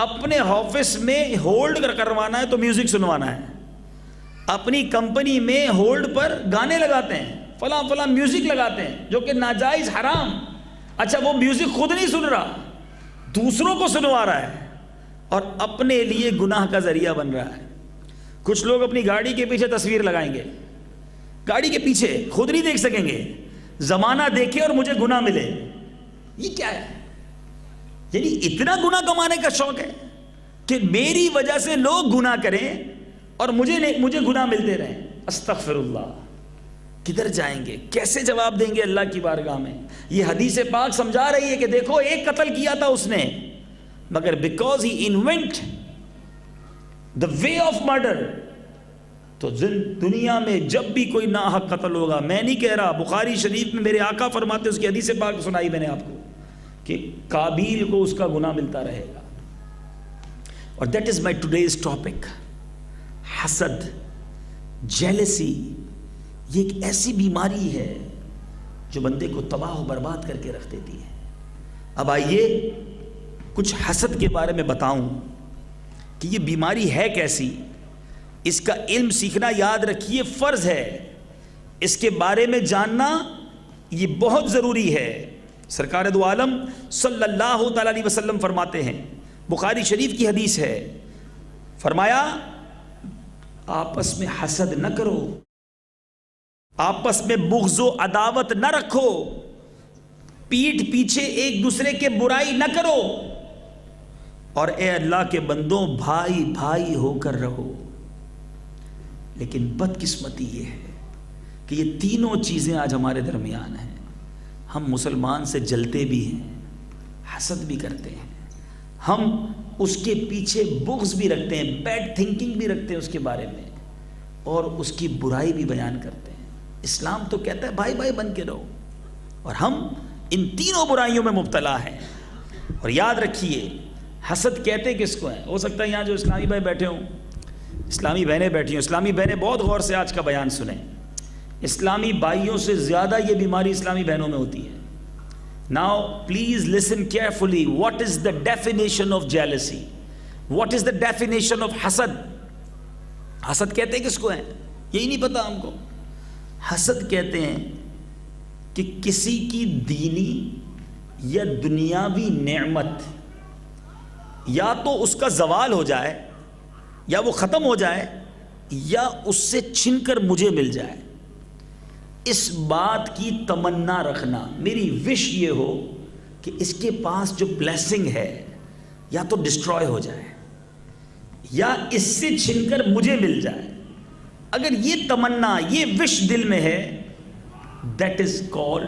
اپنے آفس میں ہولڈ کروانا ہے تو میوزک سنوانا ہے، اپنی کمپنی میں ہولڈ پر گانے لگاتے ہیں، فلاں فلاں میوزک لگاتے ہیں جو کہ ناجائز، حرام۔ اچھا وہ میوزک خود نہیں سن رہا، دوسروں کو سنوا رہا ہے اور اپنے لیے گناہ کا ذریعہ بن رہا ہے۔ کچھ لوگ اپنی گاڑی کے پیچھے تصویر لگائیں گے، گاڑی کے پیچھے، خود نہیں دیکھ سکیں گے، زمانہ دیکھے اور مجھے گناہ ملے۔ یہ کیا ہے؟ یعنی اتنا گناہ کمانے کا شوق ہے کہ میری وجہ سے لوگ گناہ کریں اور مجھے گناہ ملتے رہیں۔ استغفر اللہ، کدھر جائیں گے؟ کیسے جواب دیں گے اللہ کی بارگاہ میں؟ یہ حدیث پاک سمجھا رہی ہے کہ دیکھو ایک قتل کیا تھا اس نے، مگر because he invent the way of murder, تو دنیا میں جب بھی کوئی ناحق قتل ہوگا، میں نہیں کہہ رہا، بخاری شریف میں میرے آقا فرماتے ہیں، اس کی حدیث پاک سنائی میں نے آپ کو، کہ قابیل کو اس کا گناہ ملتا رہے گا. اور that is my today's topic, حسد، جیلسی. یہ ایک ایسی بیماری ہے جو بندے کو تباہ و برباد کر کے رکھ دیتی ہے. اب آئیے کچھ حسد کے بارے میں بتاؤں کہ یہ بیماری ہے کیسی. اس کا علم سیکھنا، یاد رکھیے، فرض ہے. اس کے بارے میں جاننا یہ بہت ضروری ہے. سرکار دو عالم صلی اللہ تعالی علیہ وسلم فرماتے ہیں، بخاری شریف کی حدیث ہے، فرمایا آپس میں حسد نہ کرو، آپس میں بغض و عداوت نہ رکھو، پیٹھ پیچھے ایک دوسرے کے برائی نہ کرو، اور اے اللہ کے بندوں بھائی بھائی ہو کر رہو. لیکن بدقسمتی یہ ہے کہ یہ تینوں چیزیں آج ہمارے درمیان ہیں. ہم مسلمان سے جلتے بھی ہیں، حسد بھی کرتے ہیں، ہم اس کے پیچھے بغض بھی رکھتے ہیں، بیڈ تھنکنگ بھی رکھتے ہیں اس کے بارے میں، اور اس کی برائی بھی بیان کرتے ہیں. اسلام تو کہتا ہے بھائی بھائی بن کے رہو، اور ہم ان تینوں برائیوں میں مبتلا ہیں. اور یاد رکھیے، حسد کہتے کس کو ہیں؟ ہو سکتا ہے یہاں جو اسلامی بھائی بیٹھے ہوں، اسلامی بہنیں بیٹھی ہوں، اسلامی بہنیں بہت غور سے آج کا بیان سنیں. اسلامی بھائیوں سے زیادہ یہ بیماری اسلامی بہنوں میں ہوتی ہے. Now please listen carefully. What is the definition of jealousy? What is the definition of حسد؟ حسد کہتے کس کو ہیں؟ یہی نہیں پتا ہم کو. حسد کہتے ہیں کہ کسی کی دینی یا دنیاوی نعمت یا تو اس کا زوال ہو جائے، یا وہ ختم ہو جائے، یا اس سے چھن کر مجھے مل جائے. اس بات کی تمنا رکھنا، میری وش یہ ہو کہ اس کے پاس جو بلیسنگ ہے یا تو ڈسٹروائے ہو جائے، یا اس سے چھن کر مجھے مل جائے. اگر یہ تمنا، یہ وش دل میں ہے، دیٹ از کالڈ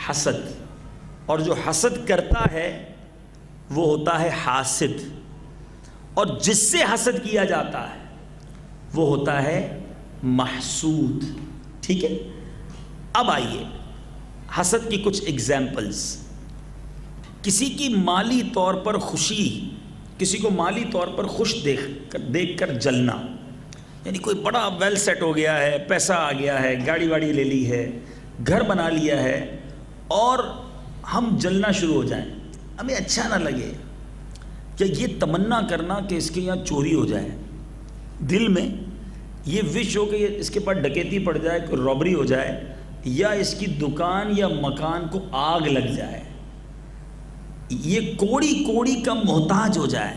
حسد. اور جو حسد کرتا ہے وہ ہوتا ہے حاسد، اور جس سے حسد کیا جاتا ہے وہ ہوتا ہے محسود. ٹھیک ہے؟ اب آئیے حسد کی کچھ ایگزامپلز. کسی کی مالی طور پر خوشی، کسی کو مالی طور پر خوش دیکھ کر جلنا، یعنی کوئی بڑا ویل سیٹ ہو گیا ہے، پیسہ آ گیا ہے، گاڑی واڑی لے لی ہے، گھر بنا لیا ہے، اور ہم جلنا شروع ہو جائیں، ہمیں اچھا نہ لگے. یا یہ تمنا کرنا کہ اس کے یہاں چوری ہو جائے، دل میں یہ وش ہو کہ اس کے پاس ڈکیتی پڑ جائے، کوئی رابری ہو جائے، یا اس کی دکان یا مکان کو آگ لگ جائے، یہ کوڑی کوڑی کا محتاج ہو جائے.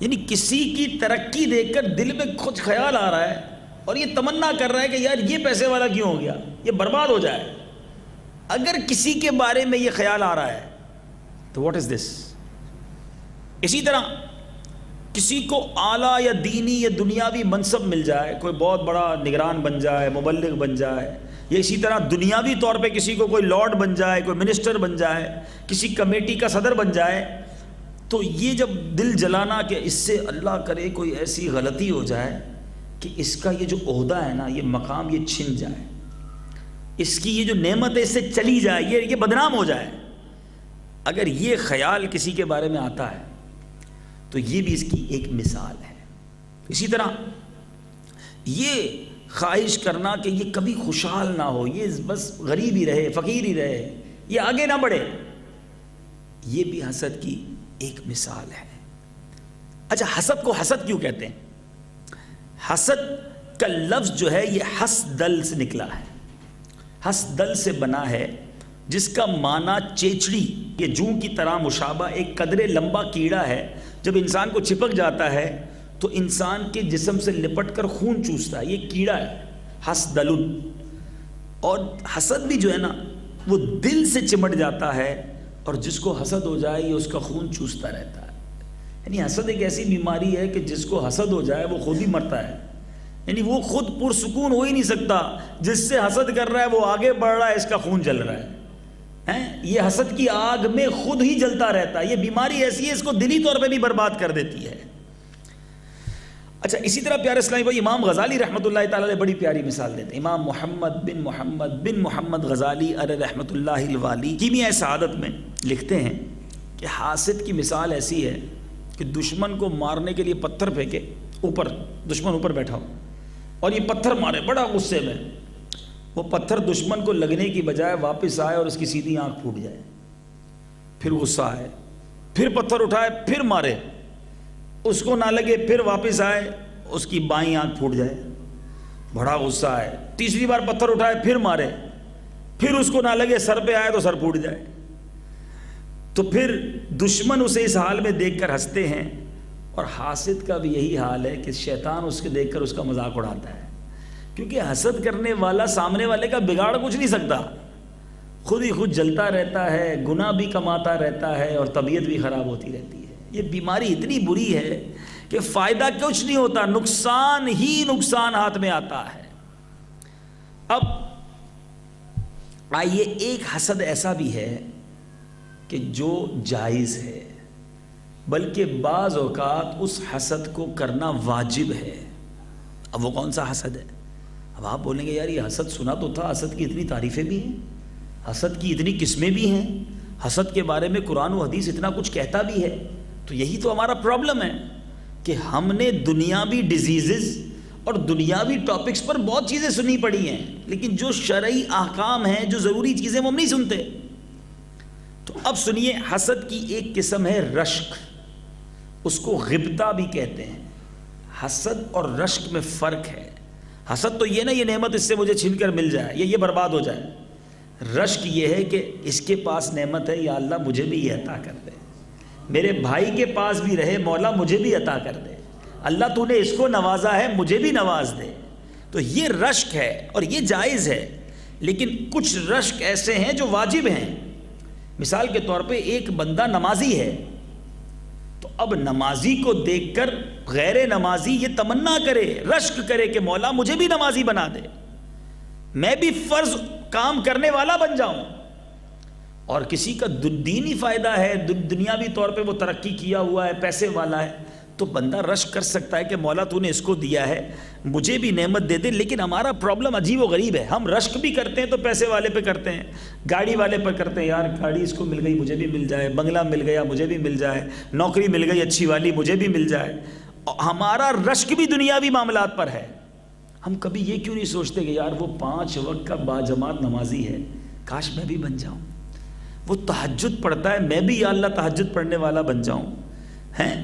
یعنی کسی کی ترقی دیکھ کر دل میں خود خیال آ رہا ہے اور یہ تمنا کر رہا ہے کہ یار یہ پیسے والا کیوں ہو گیا، یہ برباد ہو جائے. اگر کسی کے بارے میں یہ خیال آ رہا ہے تو واٹ از دس؟ اسی طرح کسی کو اعلیٰ یا دینی یا دنیاوی منصب مل جائے، کوئی بہت بڑا نگران بن جائے، مبلغ بن جائے، یا اسی طرح دنیاوی طور پہ کسی کو کوئی لارڈ بن جائے، کوئی منسٹر بن جائے، کسی کمیٹی کا صدر بن جائے، تو یہ جب دل جلانا کہ اس سے اللہ کرے کوئی ایسی غلطی ہو جائے کہ اس کا یہ جو عہدہ ہے نا، یہ مقام یہ چھن جائے، اس کی یہ جو نعمت ہے اس سے چلی جائے، یہ بدنام ہو جائے. اگر یہ خیال کسی کے بارے میں آتا ہے تو یہ بھی اس کی ایک مثال ہے. اسی طرح یہ خواہش کرنا کہ یہ کبھی خوشحال نہ ہو، یہ بس غریب ہی رہے، فقیر ہی رہے، یہ آگے نہ بڑھے، یہ بھی حسد کی ایک مثال ہے. اچھا، حسد کو حسد کیوں کہتے ہیں؟ حسد کا لفظ جو ہے یہ حسدل سے نکلا ہے. حسدل سے بنا ہے، جس کا معنی چیچڑی، یہ جوں کی طرح مشابہ ایک قدرے لمبا کیڑا ہے. جب انسان کو چپک جاتا ہے تو انسان کے جسم سے لپٹ کر خون چوستا ہے، یہ کیڑا ہے حسدلن. اور حسد بھی جو ہے نا وہ دل سے چمٹ جاتا ہے، اور جس کو حسد ہو جائے یہ اس کا خون چوستا رہتا ہے. یعنی حسد ایک ایسی بیماری ہے کہ جس کو حسد ہو جائے وہ خود ہی مرتا ہے، یعنی وہ خود پرسکون ہو ہی نہیں سکتا، جس سے حسد کر رہا ہے وہ آگے بڑھ رہا ہے، اس کا خون جل رہا ہے، یہ حسد کی آگ میں خود ہی جلتا رہتا ہے۔ یہ بیماری ایسی ہے اس کو دلی طور پہ بھی برباد کر دیتی ہے۔ اچھا، اسی طرح پیارے اسلامی بھائی امام غزالی رحمۃ اللہ تعالیٰ علیہ بڑی پیاری مثال دیتے ہیں۔ امام محمد بن محمد غزالی علیہ رحمۃ اللہ الوالی کیمیائے سعادت میں لکھتے ہیں کہ حاسد کی مثال ایسی ہے کہ دشمن کو مارنے کے لیے پتھر پھینکے، اوپر دشمن اوپر بیٹھا ہو اور یہ پتھر مارے بڑا غصے میں، وہ پتھر دشمن کو لگنے کی بجائے واپس آئے اور اس کی سیدھی آنکھ پھوٹ جائے، پھر غصہ آئے، پھر پتھر اٹھائے، پھر مارے، اس کو نہ لگے، پھر واپس آئے، اس کی بائیں آنکھ پھوٹ جائے، بڑا غصہ آئے، تیسری بار پتھر اٹھائے، پھر مارے، پھر اس کو نہ لگے، سر پہ آئے تو سر پھوٹ جائے۔ تو پھر دشمن اسے اس حال میں دیکھ کر ہنستے ہیں، اور حاسد کا بھی یہی حال ہے کہ شیطان اس کے دیکھ کر اس کا مذاق اڑاتا ہے، کیونکہ حسد کرنے والا سامنے والے کا بگاڑ کچھ نہیں سکتا، خود ہی خود جلتا رہتا ہے، گناہ بھی کماتا رہتا ہے اور طبیعت بھی خراب ہوتی رہتی ہے۔ یہ بیماری اتنی بری ہے کہ فائدہ کچھ نہیں ہوتا، نقصان ہی نقصان ہاتھ میں آتا ہے۔ اب آئیے، ایک حسد ایسا بھی ہے کہ جو جائز ہے، بلکہ بعض اوقات اس حسد کو کرنا واجب ہے۔ اب وہ کون سا حسد ہے؟ اب آپ بولیں گے یار یہ حسد سنا تو تھا، حسد کی اتنی تعریفیں بھی ہیں، حسد کی اتنی قسمیں بھی ہیں، حسد کے بارے میں قرآن و حدیث اتنا کچھ کہتا بھی ہے۔ تو یہی تو ہمارا پرابلم ہے کہ ہم نے دنیاوی ڈیزیزز اور دنیاوی ٹاپکس پر بہت چیزیں سنی پڑی ہیں، لیکن جو شرعی احکام ہیں، جو ضروری چیزیں وہ ہم نہیں سنتے۔ تو اب سنیے، حسد کی ایک قسم ہے رشک، اس کو غبطہ بھی کہتے ہیں۔ حسد اور رشک میں فرق ہے۔ حسد تو یہ نا یہ نعمت اس سے مجھے چھین کر مل جائے، یہ برباد ہو جائے۔ رشک یہ ہے کہ اس کے پاس نعمت ہے، یا اللہ مجھے بھی یہ عطا کر دے، میرے بھائی کے پاس بھی رہے، مولا مجھے بھی عطا کر دے، اللہ تو نے اس کو نوازا ہے مجھے بھی نواز دے۔ تو یہ رشک ہے اور یہ جائز ہے، لیکن کچھ رشک ایسے ہیں جو واجب ہیں۔ مثال کے طور پہ ایک بندہ نمازی ہے، تو اب نمازی کو دیکھ کر غیر نمازی یہ تمنا کرے، رشک کرے کہ مولا مجھے بھی نمازی بنا دے، میں بھی فرض کام کرنے والا بن جاؤں۔ اور کسی کا دینی فائدہ ہے، دنیاوی طور پہ وہ ترقی کیا ہوا ہے، پیسے والا ہے، تو بندہ رشک کر سکتا ہے کہ مولا تو نے اس کو دیا ہے مجھے بھی نعمت دے دے۔ لیکن ہمارا پرابلم عجیب و غریب ہے، ہم رشک بھی کرتے ہیں تو پیسے والے پہ کرتے ہیں، گاڑی والے پہ کرتے ہیں، یار گاڑی اس کو مل گئی مجھے بھی مل جائے، بنگلہ مل گیا مجھے بھی مل جائے، نوکری مل گئی اچھی والی مجھے بھی مل جائے۔ ہمارا رشک بھی دنیاوی معاملات پر ہے۔ ہم کبھی یہ کیوں نہیں سوچتے کہ یار وہ 5 وقت کا باجماعت نمازی ہے، کاش میں بھی بن جاؤں، وہ تہجد پڑھتا ہے میں بھی یا اللہ تہجد پڑھنے والا بن جاؤں۔ ہیں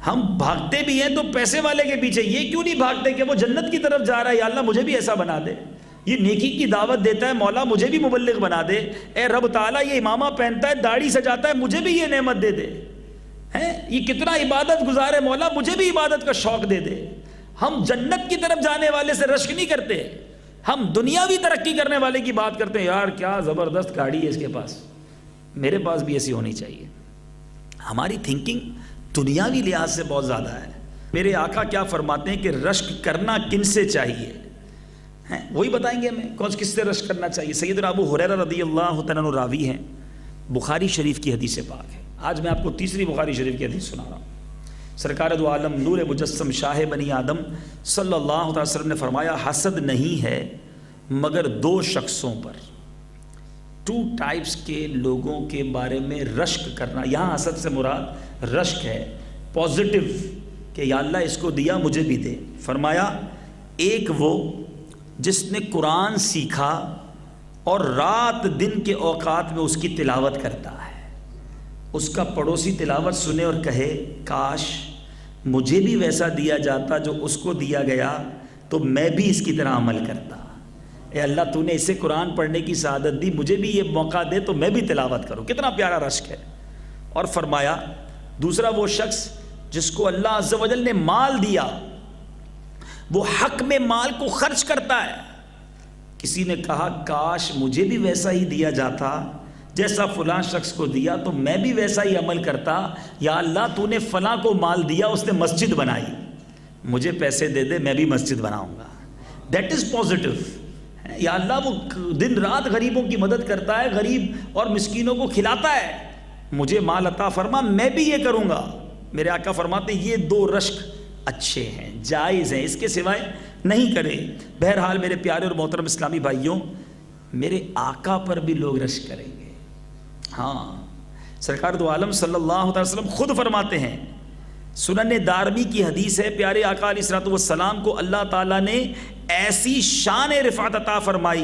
ہم بھاگتے بھی ہیں تو پیسے والے کے پیچھے، یہ کیوں نہیں بھاگتے کہ وہ جنت کی طرف جا رہا ہے، یا اللہ مجھے بھی ایسا بنا دے، یہ نیکی کی دعوت دیتا ہے، مولا مجھے بھی مبلغ بنا دے، اے رب تعالیٰ یہ امامہ پہنتا ہے داڑھی سجاتا ہے مجھے بھی یہ نعمت دے دے، ہیں یہ کتنا عبادت گزار ہے، مولا مجھے بھی عبادت کا شوق دے دے۔ ہم جنت کی طرف جانے والے سے رشک نہیں کرتے، ہم دنیاوی ترقی کرنے والے کی بات کرتے ہیں، یار کیا زبردست گاڑی ہے اس کے پاس، میرے پاس بھی ایسی ہونی چاہیے۔ ہماری تھنکنگ دنیاوی لحاظ سے بہت زیادہ ہے۔ میرے آقا کیا فرماتے ہیں کہ رشک کرنا کن سے چاہیے، وہی بتائیں گے ہمیں کس سے رشک کرنا چاہیے۔ سیدنا ابو ہریرہ رضی اللہ تعالیٰ عنہ راوی ہیں، بخاری شریف کی حدیث پاک ہے۔ آج میں آپ کو تیسری بخاری شریف کی حدیث سنا رہا ہوں۔ سرکار دو عالم نور مجسم شاہ بنی آدم صلی اللہ علیہ وسلم نے فرمایا، حسد نہیں ہے مگر 2 شخصوں پر، 2 ٹائپس کے لوگوں کے بارے میں رشک کرنا۔ یہاں حسد سے مراد رشک ہے، پازیٹیو، کہ یا اللہ اس کو دیا مجھے بھی دے۔ فرمایا ایک وہ جس نے قرآن سیکھا اور رات دن کے اوقات میں اس کی تلاوت کرتا ہے، اس کا پڑوسی تلاوت سنے اور کہے کاش مجھے بھی ویسا دیا جاتا جو اس کو دیا گیا تو میں بھی اس کی طرح عمل کرتا، اے اللہ تو نے اسے قرآن پڑھنے کی سعادت دی، مجھے بھی یہ موقع دے تو میں بھی تلاوت کروں۔ کتنا پیارا رشک ہے۔ اور فرمایا دوسرا وہ شخص جس کو اللہ عز و جل نے مال دیا، وہ حق میں مال کو خرچ کرتا ہے، کسی نے کہا کاش مجھے بھی ویسا ہی دیا جاتا جیسا فلاں شخص کو دیا تو میں بھی ویسا ہی عمل کرتا، یا اللہ تو نے فلاں کو مال دیا اس نے مسجد بنائی، مجھے پیسے دے دے میں بھی مسجد بناؤں گا. That is positive. یا اللہ وہ دن رات غریبوں کی مدد کرتا ہے, غریب اور مسکینوں کو کھلاتا ہے, مجھے مال عطا فرما, میں بھی یہ کروں گا. میرے آقا فرماتے ہیں یہ 2 رشک اچھے ہیں, جائز ہیں, اس کے سوائے نہیں کرے. بہرحال میرے پیارے اور محترم اسلامی بھائیوں, میرے آقا پر بھی لوگ رشک کریں گے. ہاں, سرکار دو عالم صلی اللہ علیہ وسلم خود فرماتے ہیں, سنن دارمی کی حدیث ہے, پیارے آقا علیہ الصلوۃ والسلام کو اللہ تعالیٰ نے ایسی شان رفعت عطا فرمائی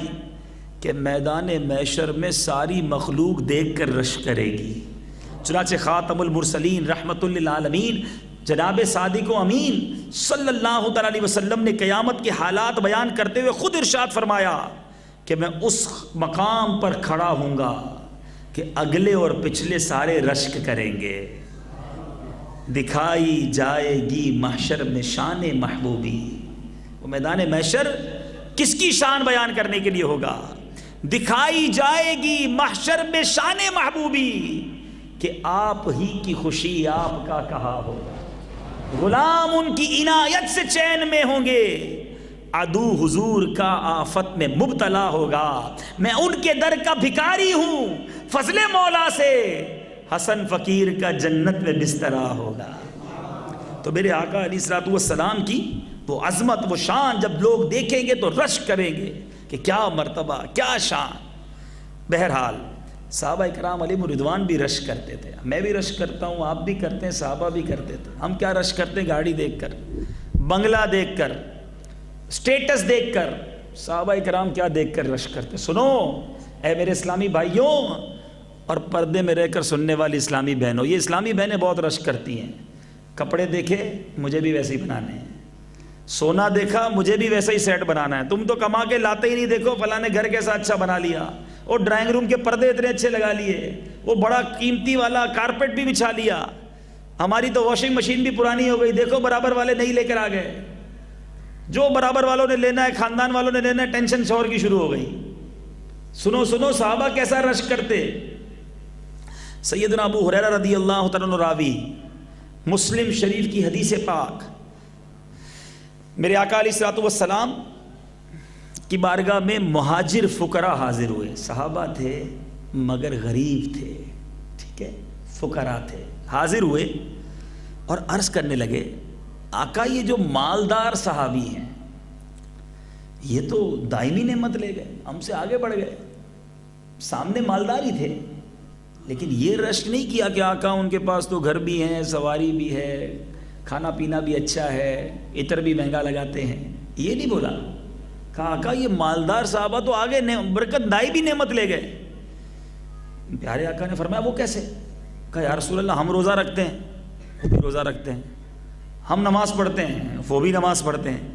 کہ میدان محشر میں ساری مخلوق دیکھ کر رشک کرے گی. چنانچہ خاتم المرسلین رحمت للعالمین جناب صادق و امین صلی اللہ تعالیٰ علیہ وسلم نے قیامت کے حالات بیان کرتے ہوئے خود ارشاد فرمایا کہ میں اس مقام پر کھڑا ہوں گا کہ اگلے اور پچھلے سارے رشک کریں گے. دکھائی جائے گی محشر میں شان محبوبی. وہ میدان محشر کس کی شان بیان کرنے کے لیے ہوگا؟ دکھائی جائے گی محشر میں شان محبوبی کہ آپ ہی کی خوشی آپ کا کہا ہوگا. غلام ان کی عنایت سے چین میں ہوں گے, عدو حضور کا آفت میں مبتلا ہوگا. میں ان کے در کا بھکاری ہوں, فضل مولا سے حسن فقیر کا جنت میں بسترا ہوگا. تو میرے آقا علیہ الصلوۃ والسلام کی وہ عظمت, وہ شان جب لوگ دیکھیں گے تو رشک کریں گے کہ کیا مرتبہ, کیا شان. بہرحال صحابہ اکرام علیہم رضوان بھی رشک کرتے تھے, میں بھی رشک کرتا ہوں, آپ بھی کرتے ہیں, صحابہ بھی کرتے تھے. ہم کیا رشک کرتے ہیں؟ گاڑی دیکھ کر, بنگلہ دیکھ کر, سٹیٹس دیکھ کر. صحابہ اکرام کیا دیکھ کر رشک کرتے؟ سنو اے میرے اسلامی بھائیوں اور پردے میں رہ کر سننے والی اسلامی بہنوں, یہ اسلامی بہنیں بہت رشک کرتی ہیں. کپڑے دیکھے مجھے بھی ویسے ہی بنانے ہیں, سونا دیکھا مجھے بھی ویسا ہی سیٹ بنانا ہے. تم تو کما کے لاتے ہی نہیں, دیکھو فلاں نے گھر کیسا اچھا بنا لیا, اور ڈرائنگ روم کے پردے اتنے اچھے لگا لیے, وہ بڑا قیمتی والا کارپیٹ بھی بچھا لیا. ہماری تو واشنگ مشین بھی پرانی ہو گئی, دیکھو برابر والے نہیں لے کر آ گئے. جو برابر والوں نے لینا ہے, خاندان والوں نے لینا ہے, ٹینشن شور کی شروع ہو گئی. سنو سنو صحابہ کیسا رشک کرتے. سیدنا ابو ہریرہ رضی اللہ تعالیٰ عنہ راوی, مسلم شریف کی حدیث پاک, میرے آقا علیہ الصلوۃ والسلام کی بارگاہ میں مہاجر فقراء حاضر ہوئے. صحابہ تھے مگر غریب تھے, ٹھیک ہے, فقراء تھے, حاضر ہوئے اور عرض کرنے لگے, آقا یہ جو مالدار صحابی ہیں یہ تو دائمی نعمت لے گئے, ہم سے آگے بڑھ گئے, سامنے مالدار ہی تھے, لیکن یہ رشک نہیں کیا کہ آقا ان کے پاس تو گھر بھی ہیں, سواری بھی ہے, کھانا پینا بھی اچھا ہے, عطر بھی مہنگا لگاتے ہیں. یہ نہیں بولا, کہا آقا یہ مالدار صحابہ تو آگے برکت دائی بھی نعمت لے گئے. پیارے آقا نے فرمایا وہ کیسے؟ کہا یا رسول اللہ ہم روزہ رکھتے ہیں, وہ بھی روزہ رکھتے ہیں, ہم نماز پڑھتے ہیں, وہ بھی نماز پڑھتے ہیں,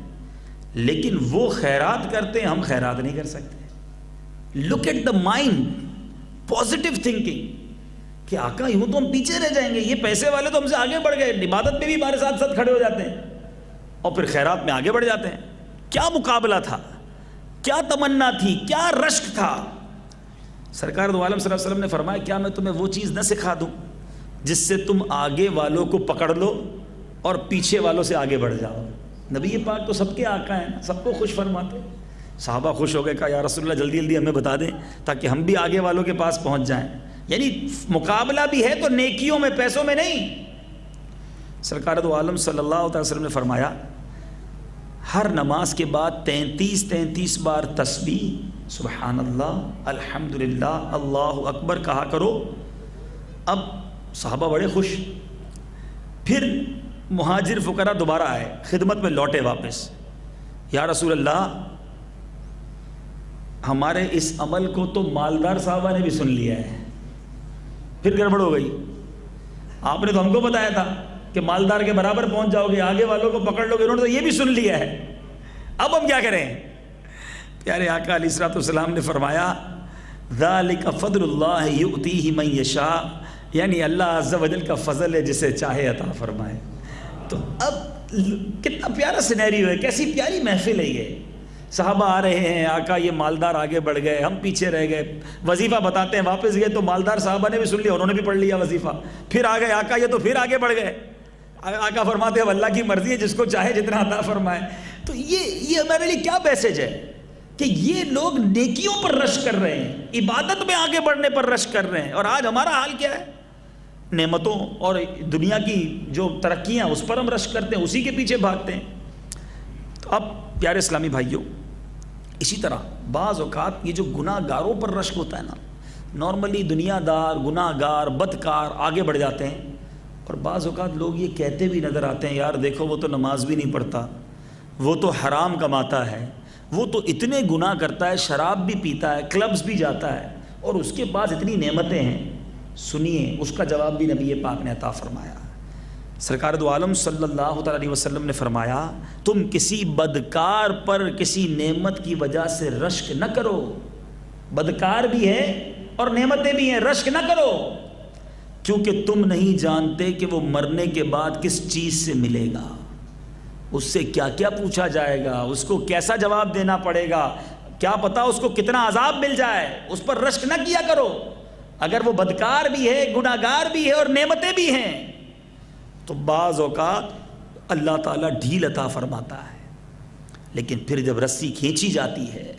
لیکن وہ خیرات کرتے ہیں, ہم خیرات نہیں کر سکتے. Look at the mind, positive thinking کہ آقا یوں تو ہم پیچھے رہ جائیں گے, یہ پیسے والے تو ہم سے آگے بڑھ گئے, عبادت میں بھی ہمارے ساتھ ساتھ کھڑے ہو جاتے ہیں اور پھر خیرات میں آگے بڑھ جاتے ہیں. کیا مقابلہ تھا, کیا تمنا تھی, کیا رشک تھا. سرکار دو عالم صلی اللہ علیہ وسلم نے فرمایا کیا میں تمہیں وہ چیز نہ سکھا دوں جس سے تم آگے والوں کو پکڑ لو اور پیچھے والوں سے آگے بڑھ جاؤ. نبی پاک تو سب کے آقا ہیں, سب کو خوش فرماتے. صحابہ خوش ہو گئے, کہا یا رسول اللہ جلدی جلدی ہمیں بتا دیں تاکہ ہم بھی آگے والوں کے پاس پہنچ جائیں. یعنی مقابلہ بھی ہے تو نیکیوں میں, پیسوں میں نہیں. سرکار دو عالم صلی اللہ علیہ وسلم نے فرمایا ہر نماز کے بعد 33 بار تسبیح, سبحان اللہ, الحمدللہ, اللہ اکبر کہا کرو. اب صحابہ بڑے خوش. پھر مہاجر فقراء دوبارہ آئے, خدمت میں لوٹے واپس. یا رسول اللہ ہمارے اس عمل کو تو مالدار صحابہ نے بھی سن لیا ہے. پھر گڑبڑ ہو گئی, آپ نے تو ہم کو بتایا تھا کہ مالدار کے برابر پہنچ جاؤ گے, آگے والوں کو پکڑ لو گے, انہوں نے تو یہ بھی سن لیا ہے, اب ہم کیا کریں. پیارے آقا علیہ الصلوۃ والسلام نے فرمایا ذالک فضل اللہ یؤتیہ من یشاء, یعنی اللہ عز و جل کا فضل ہے جسے چاہے عطا فرمائے. تو اب کتنا پیارا سینیریو ہے, کیسی پیاری محفل ہے یہ. صحابہ آ رہے ہیں, آقا یہ مالدار آگے بڑھ گئے, ہم پیچھے رہ گئے. وظیفہ بتاتے ہیں, واپس گئے تو مالدار صحابہ نے بھی سن لیا, انہوں نے بھی پڑھ لیا وظیفہ. پھر آ گئے, آقا یہ تو پھر آگے بڑھ گئے. آقا فرماتے ہیں اللہ کی مرضی ہے، جس کو چاہے جتنا عطا فرمائے. تو یہ ہمارے لیے کیا میسج ہے کہ یہ لوگ نیکیوں پر رش کر رہے ہیں، عبادت میں آگے بڑھنے پر رش کر رہے ہیں. اور آج ہمارا حال کیا ہے؟ نعمتوں اور دنیا کی جو ترقیاں اس پر ہم رش کرتے ہیں، اسی کے پیچھے بھاگتے ہیں. تو اب پیارے اسلامی بھائیوں، اسی طرح بعض اوقات یہ جو گناہ گاروں پر رشک ہوتا ہے نا، نارملی دنیا دار، گناہ گار، بدکار آگے بڑھ جاتے ہیں. اور بعض اوقات لوگ یہ کہتے بھی نظر آتے ہیں، یار دیکھو وہ تو نماز بھی نہیں پڑھتا، وہ تو حرام کماتا ہے، وہ تو اتنے گناہ کرتا ہے، شراب بھی پیتا ہے، کلبز بھی جاتا ہے، اور اس کے پاس اتنی نعمتیں ہیں. سنیے اس کا جواب بھی نبی پاک نے عطا فرمایا. سرکار دو عالم صلی اللہ تعالیٰ علیہ وسلم نے فرمایا، تم کسی بدکار پر کسی نعمت کی وجہ سے رشک نہ کرو. بدکار بھی ہے اور نعمتیں بھی ہیں، رشک نہ کرو، کیونکہ تم نہیں جانتے کہ وہ مرنے کے بعد کس چیز سے ملے گا، اس سے کیا کیا پوچھا جائے گا، اس کو کیسا جواب دینا پڑے گا، کیا پتا اس کو کتنا عذاب مل جائے. اس پر رشک نہ کیا کرو. اگر وہ بدکار بھی ہے، گناہ گار بھی ہے اور نعمتیں بھی ہیں، تو بعض اوقات اللہ تعالیٰ ڈھیل عطا فرماتا ہے. لیکن پھر جب رسی کھینچی جاتی ہے،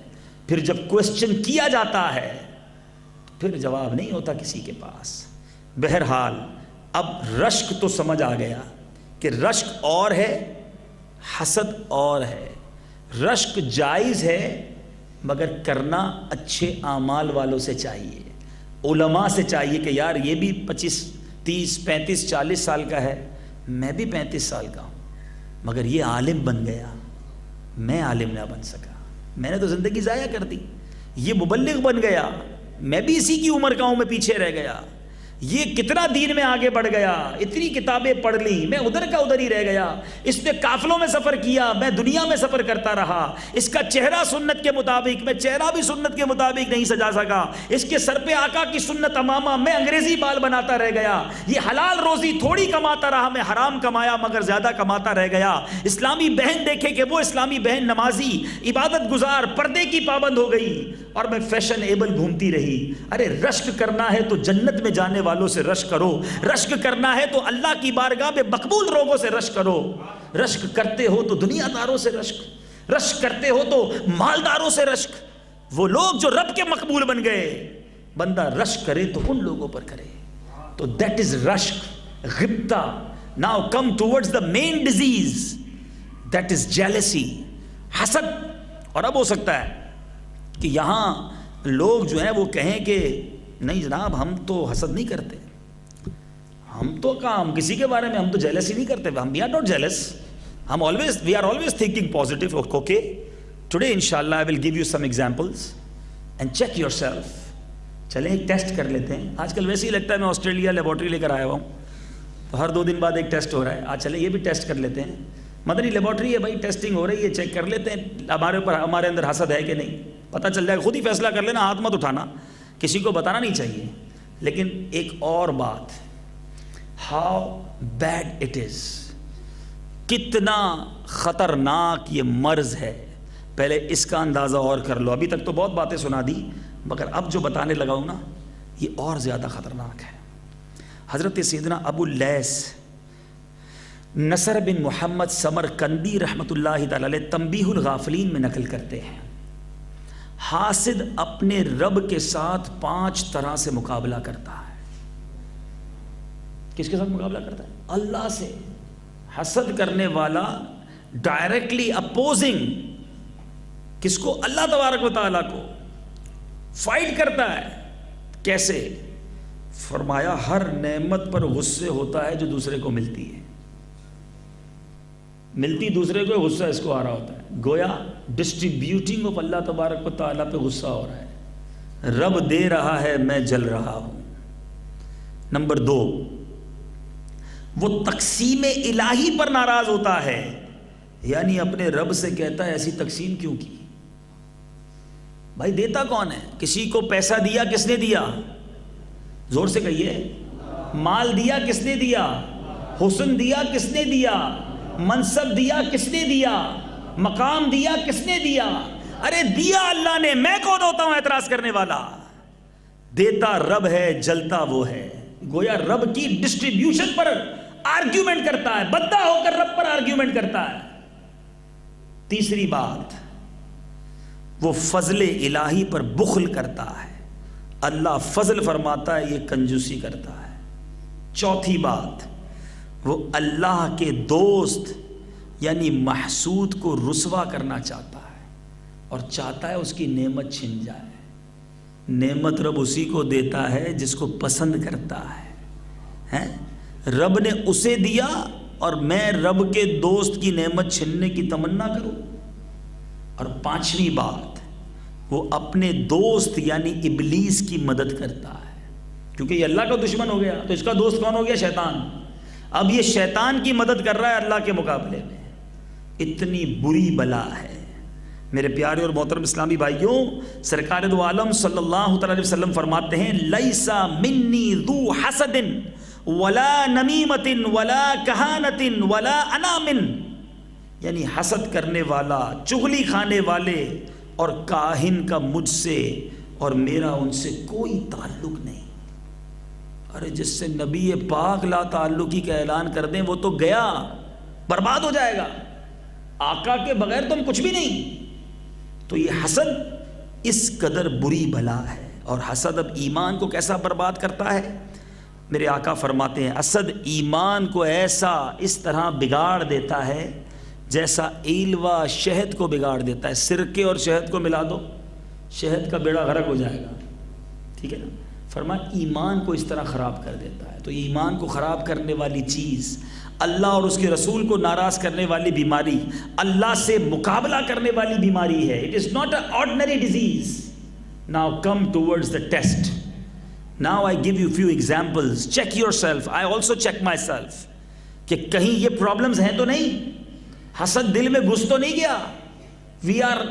پھر جب کوسچن کیا جاتا ہے، تو پھر جواب نہیں ہوتا کسی کے پاس. بہرحال اب رشک تو سمجھ آ گیا کہ رشک اور ہے، حسد اور ہے. رشک جائز ہے مگر کرنا اچھے اعمال والوں سے چاہیے، علماء سے چاہیے کہ یار یہ بھی 25 30 35 40 سال کا ہے، میں بھی 35 سال کا ہوں، مگر یہ عالم بن گیا، میں عالم نہ بن سکا، میں نے تو زندگی ضائع کر دی. یہ مبلغ بن گیا، میں بھی اسی کی عمر کا ہوں، میں پیچھے رہ گیا. یہ کتنا دین میں آگے بڑھ گیا، اتنی کتابیں پڑھ لی، میں ادھر کا ادھر ہی رہ گیا. اس نے قافلوں میں سفر کیا، میں دنیا میں سفر کرتا رہا. اس کا چہرہ سنت کے مطابق، میں چہرہ بھی سنت کے مطابق نہیں سجا سکا. اس کے سر پہ آقا کی سنت امامہ، میں انگریزی بال بناتا رہ گیا. یہ حلال روزی تھوڑی کماتا رہا، میں حرام کمایا مگر زیادہ کماتا رہ گیا. اسلامی بہن دیکھے کہ وہ اسلامی بہن نمازی، عبادت گزار، پردے کی پابند ہو گئی اور میں فیشن ایبل گھومتی رہی. ارے رشک کرنا ہے تو جنت میں جانے والوں سے رشک کرو، رشک کرنا ہے تو اللہ کی بارگاہ میں مقبول لوگوں سے رشک کرو. رشک کرتے ہو تو دنیا داروں سے رشک کرتے ہو تو مالداروں سے رشک. وہ لوگ جو رب کے مقبول بن گئے، بندہ رشک کرے تو ان لوگوں پر کرے. تو دیٹ از رشک، غبطہ. Now come towards the main disease, that is jealousy, حسد. اور اب ہو سکتا ہے کہ یہاں لوگ جو ہیں وہ کہیں کہ نہیں جناب ہم تو حسد نہیں کرتے، ہم تو کام کسی کے بارے میں ہم تو جیلسی نہیں کرتے، ہم وی آر ناٹ جیلس، ہم we are always thinking positive. Okay today انشاءاللہ I will give you some examples and check yourself. چلیں ایک ٹیسٹ کر لیتے ہیں. آج کل ویسے ہی لگتا ہے میں آسٹریلیا لیبارٹری لے کر آیا ہوا ہوں، تو ہر 2 دن بعد ایک ٹیسٹ ہو رہا ہے. آج چلیں یہ بھی ٹیسٹ کر لیتے ہیں. مدنی لیبارٹری ہے بھائی، ٹیسٹنگ ہو رہی ہے، چیک کر لیتے ہیں ہمارے اوپر ہمارے اندر حسد ہے کہ نہیں. پتہ چل جائے گا، خود ہی فیصلہ کر لینا، ہاتھ مت اٹھانا، کسی کو بتانا نہیں چاہیے. لیکن ایک اور بات، ہاؤ بیڈ اٹ از، کتنا خطرناک یہ مرض ہے. پہلے اس کا اندازہ اور کر لو. ابھی تک تو بہت باتیں سنا دی، مگر اب جو بتانے لگا ہوں نا یہ اور زیادہ خطرناک ہے. حضرت سیدنا ابو اللیث نصر بن محمد سمرقندی رحمۃ اللہ تعالی علیہ تنبیہ الغافلین میں نقل کرتے ہیں، حاسد اپنے رب کے ساتھ 5 طرح سے مقابلہ کرتا ہے. کس کے ساتھ مقابلہ کرتا ہے؟ اللہ سے. حسد کرنے والا ڈائریکٹلی اپوزنگ کس کو؟ اللہ تبارک و تعالیٰ کو فائٹ کرتا ہے. کیسے؟ فرمایا ہر نعمت پر غصے ہوتا ہے جو دوسرے کو ملتی ہے، ملتی دوسرے کو، غصہ اس کو آ رہا ہوتا ہے. گویا ڈسٹریبیوٹنگ آف اللہ تبارک و تعالیٰ پہ غصہ ہو رہا ہے. رب دے رہا ہے، میں جل رہا ہوں. نمبر 2، وہ تقسیم الہی پر ناراض ہوتا ہے، یعنی اپنے رب سے کہتا ہے ایسی تقسیم کیوں کی؟ بھائی دیتا کون ہے؟ کسی کو پیسہ دیا کس نے دیا؟ زور سے کہیے. مال دیا کس نے دیا؟ حسن دیا کس نے دیا؟ منصب دیا کس نے دیا؟ مقام دیا کس نے دیا؟ ارے دیا اللہ نے، میں کون ہوتا ہوں اعتراض کرنے والا؟ دیتا رب ہے، جلتا وہ ہے. گویا رب کی ڈسٹریبیوشن پر آرگیومنٹ کرتا ہے، بندہ ہو کر رب پر آرگیومنٹ کرتا ہے۔ تیسری بات، وہ فضل الہی پر بخل کرتا ہے، اللہ فضل فرماتا ہے یہ کنجوسی کرتا ہے۔ چوتھی بات، وہ اللہ کے دوست یعنی محسود کو رسوا کرنا چاہتا ہے اور چاہتا ہے اس کی نعمت چھن جائے۔ نعمت رب اسی کو دیتا ہے جس کو پسند کرتا ہے۔ رب نے اسے دیا اور میں رب کے دوست کی نعمت چھننے کی تمنا کروں۔ اور پانچویں بات، وہ اپنے دوست یعنی ابلیس کی مدد کرتا ہے، کیونکہ یہ اللہ کا دشمن ہو گیا تو اس کا دوست کون ہو گیا؟ شیطان۔ اب یہ شیطان کی مدد کر رہا ہے اللہ کے مقابلے میں۔ اتنی بری بلا ہے۔ میرے پیارے اور محترم اسلامی بھائیوں، سرکار دو عالم صلی اللہ تعالی علیہ وسلم فرماتے ہیں لیسا منی ذو حسد ولا نمیمت ولا کہانت ولا انامن، یعنی حسد کرنے والا، چغلی کھانے والے اور کاہن کا مجھ سے اور میرا ان سے کوئی تعلق نہیں۔ ارے جس سے نبی پاک لا تعلقی کا اعلان کر دیں وہ تو گیا، برباد ہو جائے گا۔ آقا کے بغیر تم کچھ بھی نہیں۔ تو یہ حسد اس قدر بری بلا ہے، اور حسد اب ایمان کو کیسا برباد کرتا ہے؟ میرے آقا فرماتے ہیں حسد ایمان کو ایسا اس طرح بگاڑ دیتا ہے جیسا ایلوا شہد کو بگاڑ دیتا ہے۔ سرکے اور شہد کو ملا دو، شہد کا بیڑا غرق ہو جائے گا، ٹھیک ہے نا؟ فرمایا ایمان کو اس طرح خراب کر دیتا ہے۔ تو ایمان کو خراب کرنے والی چیز، اللہ اور اس کے رسول کو ناراض کرنے والی بیماری، اللہ سے مقابلہ کرنے والی بیماری ہے۔ It is not a ordinary disease. Now come towards the test. Now I give you few examples, check your self, I also check my self, کہ کہیں یہ پرابلمز ہیں تو نہیں، حسد دل میں گھس تو نہیں گیا۔ We are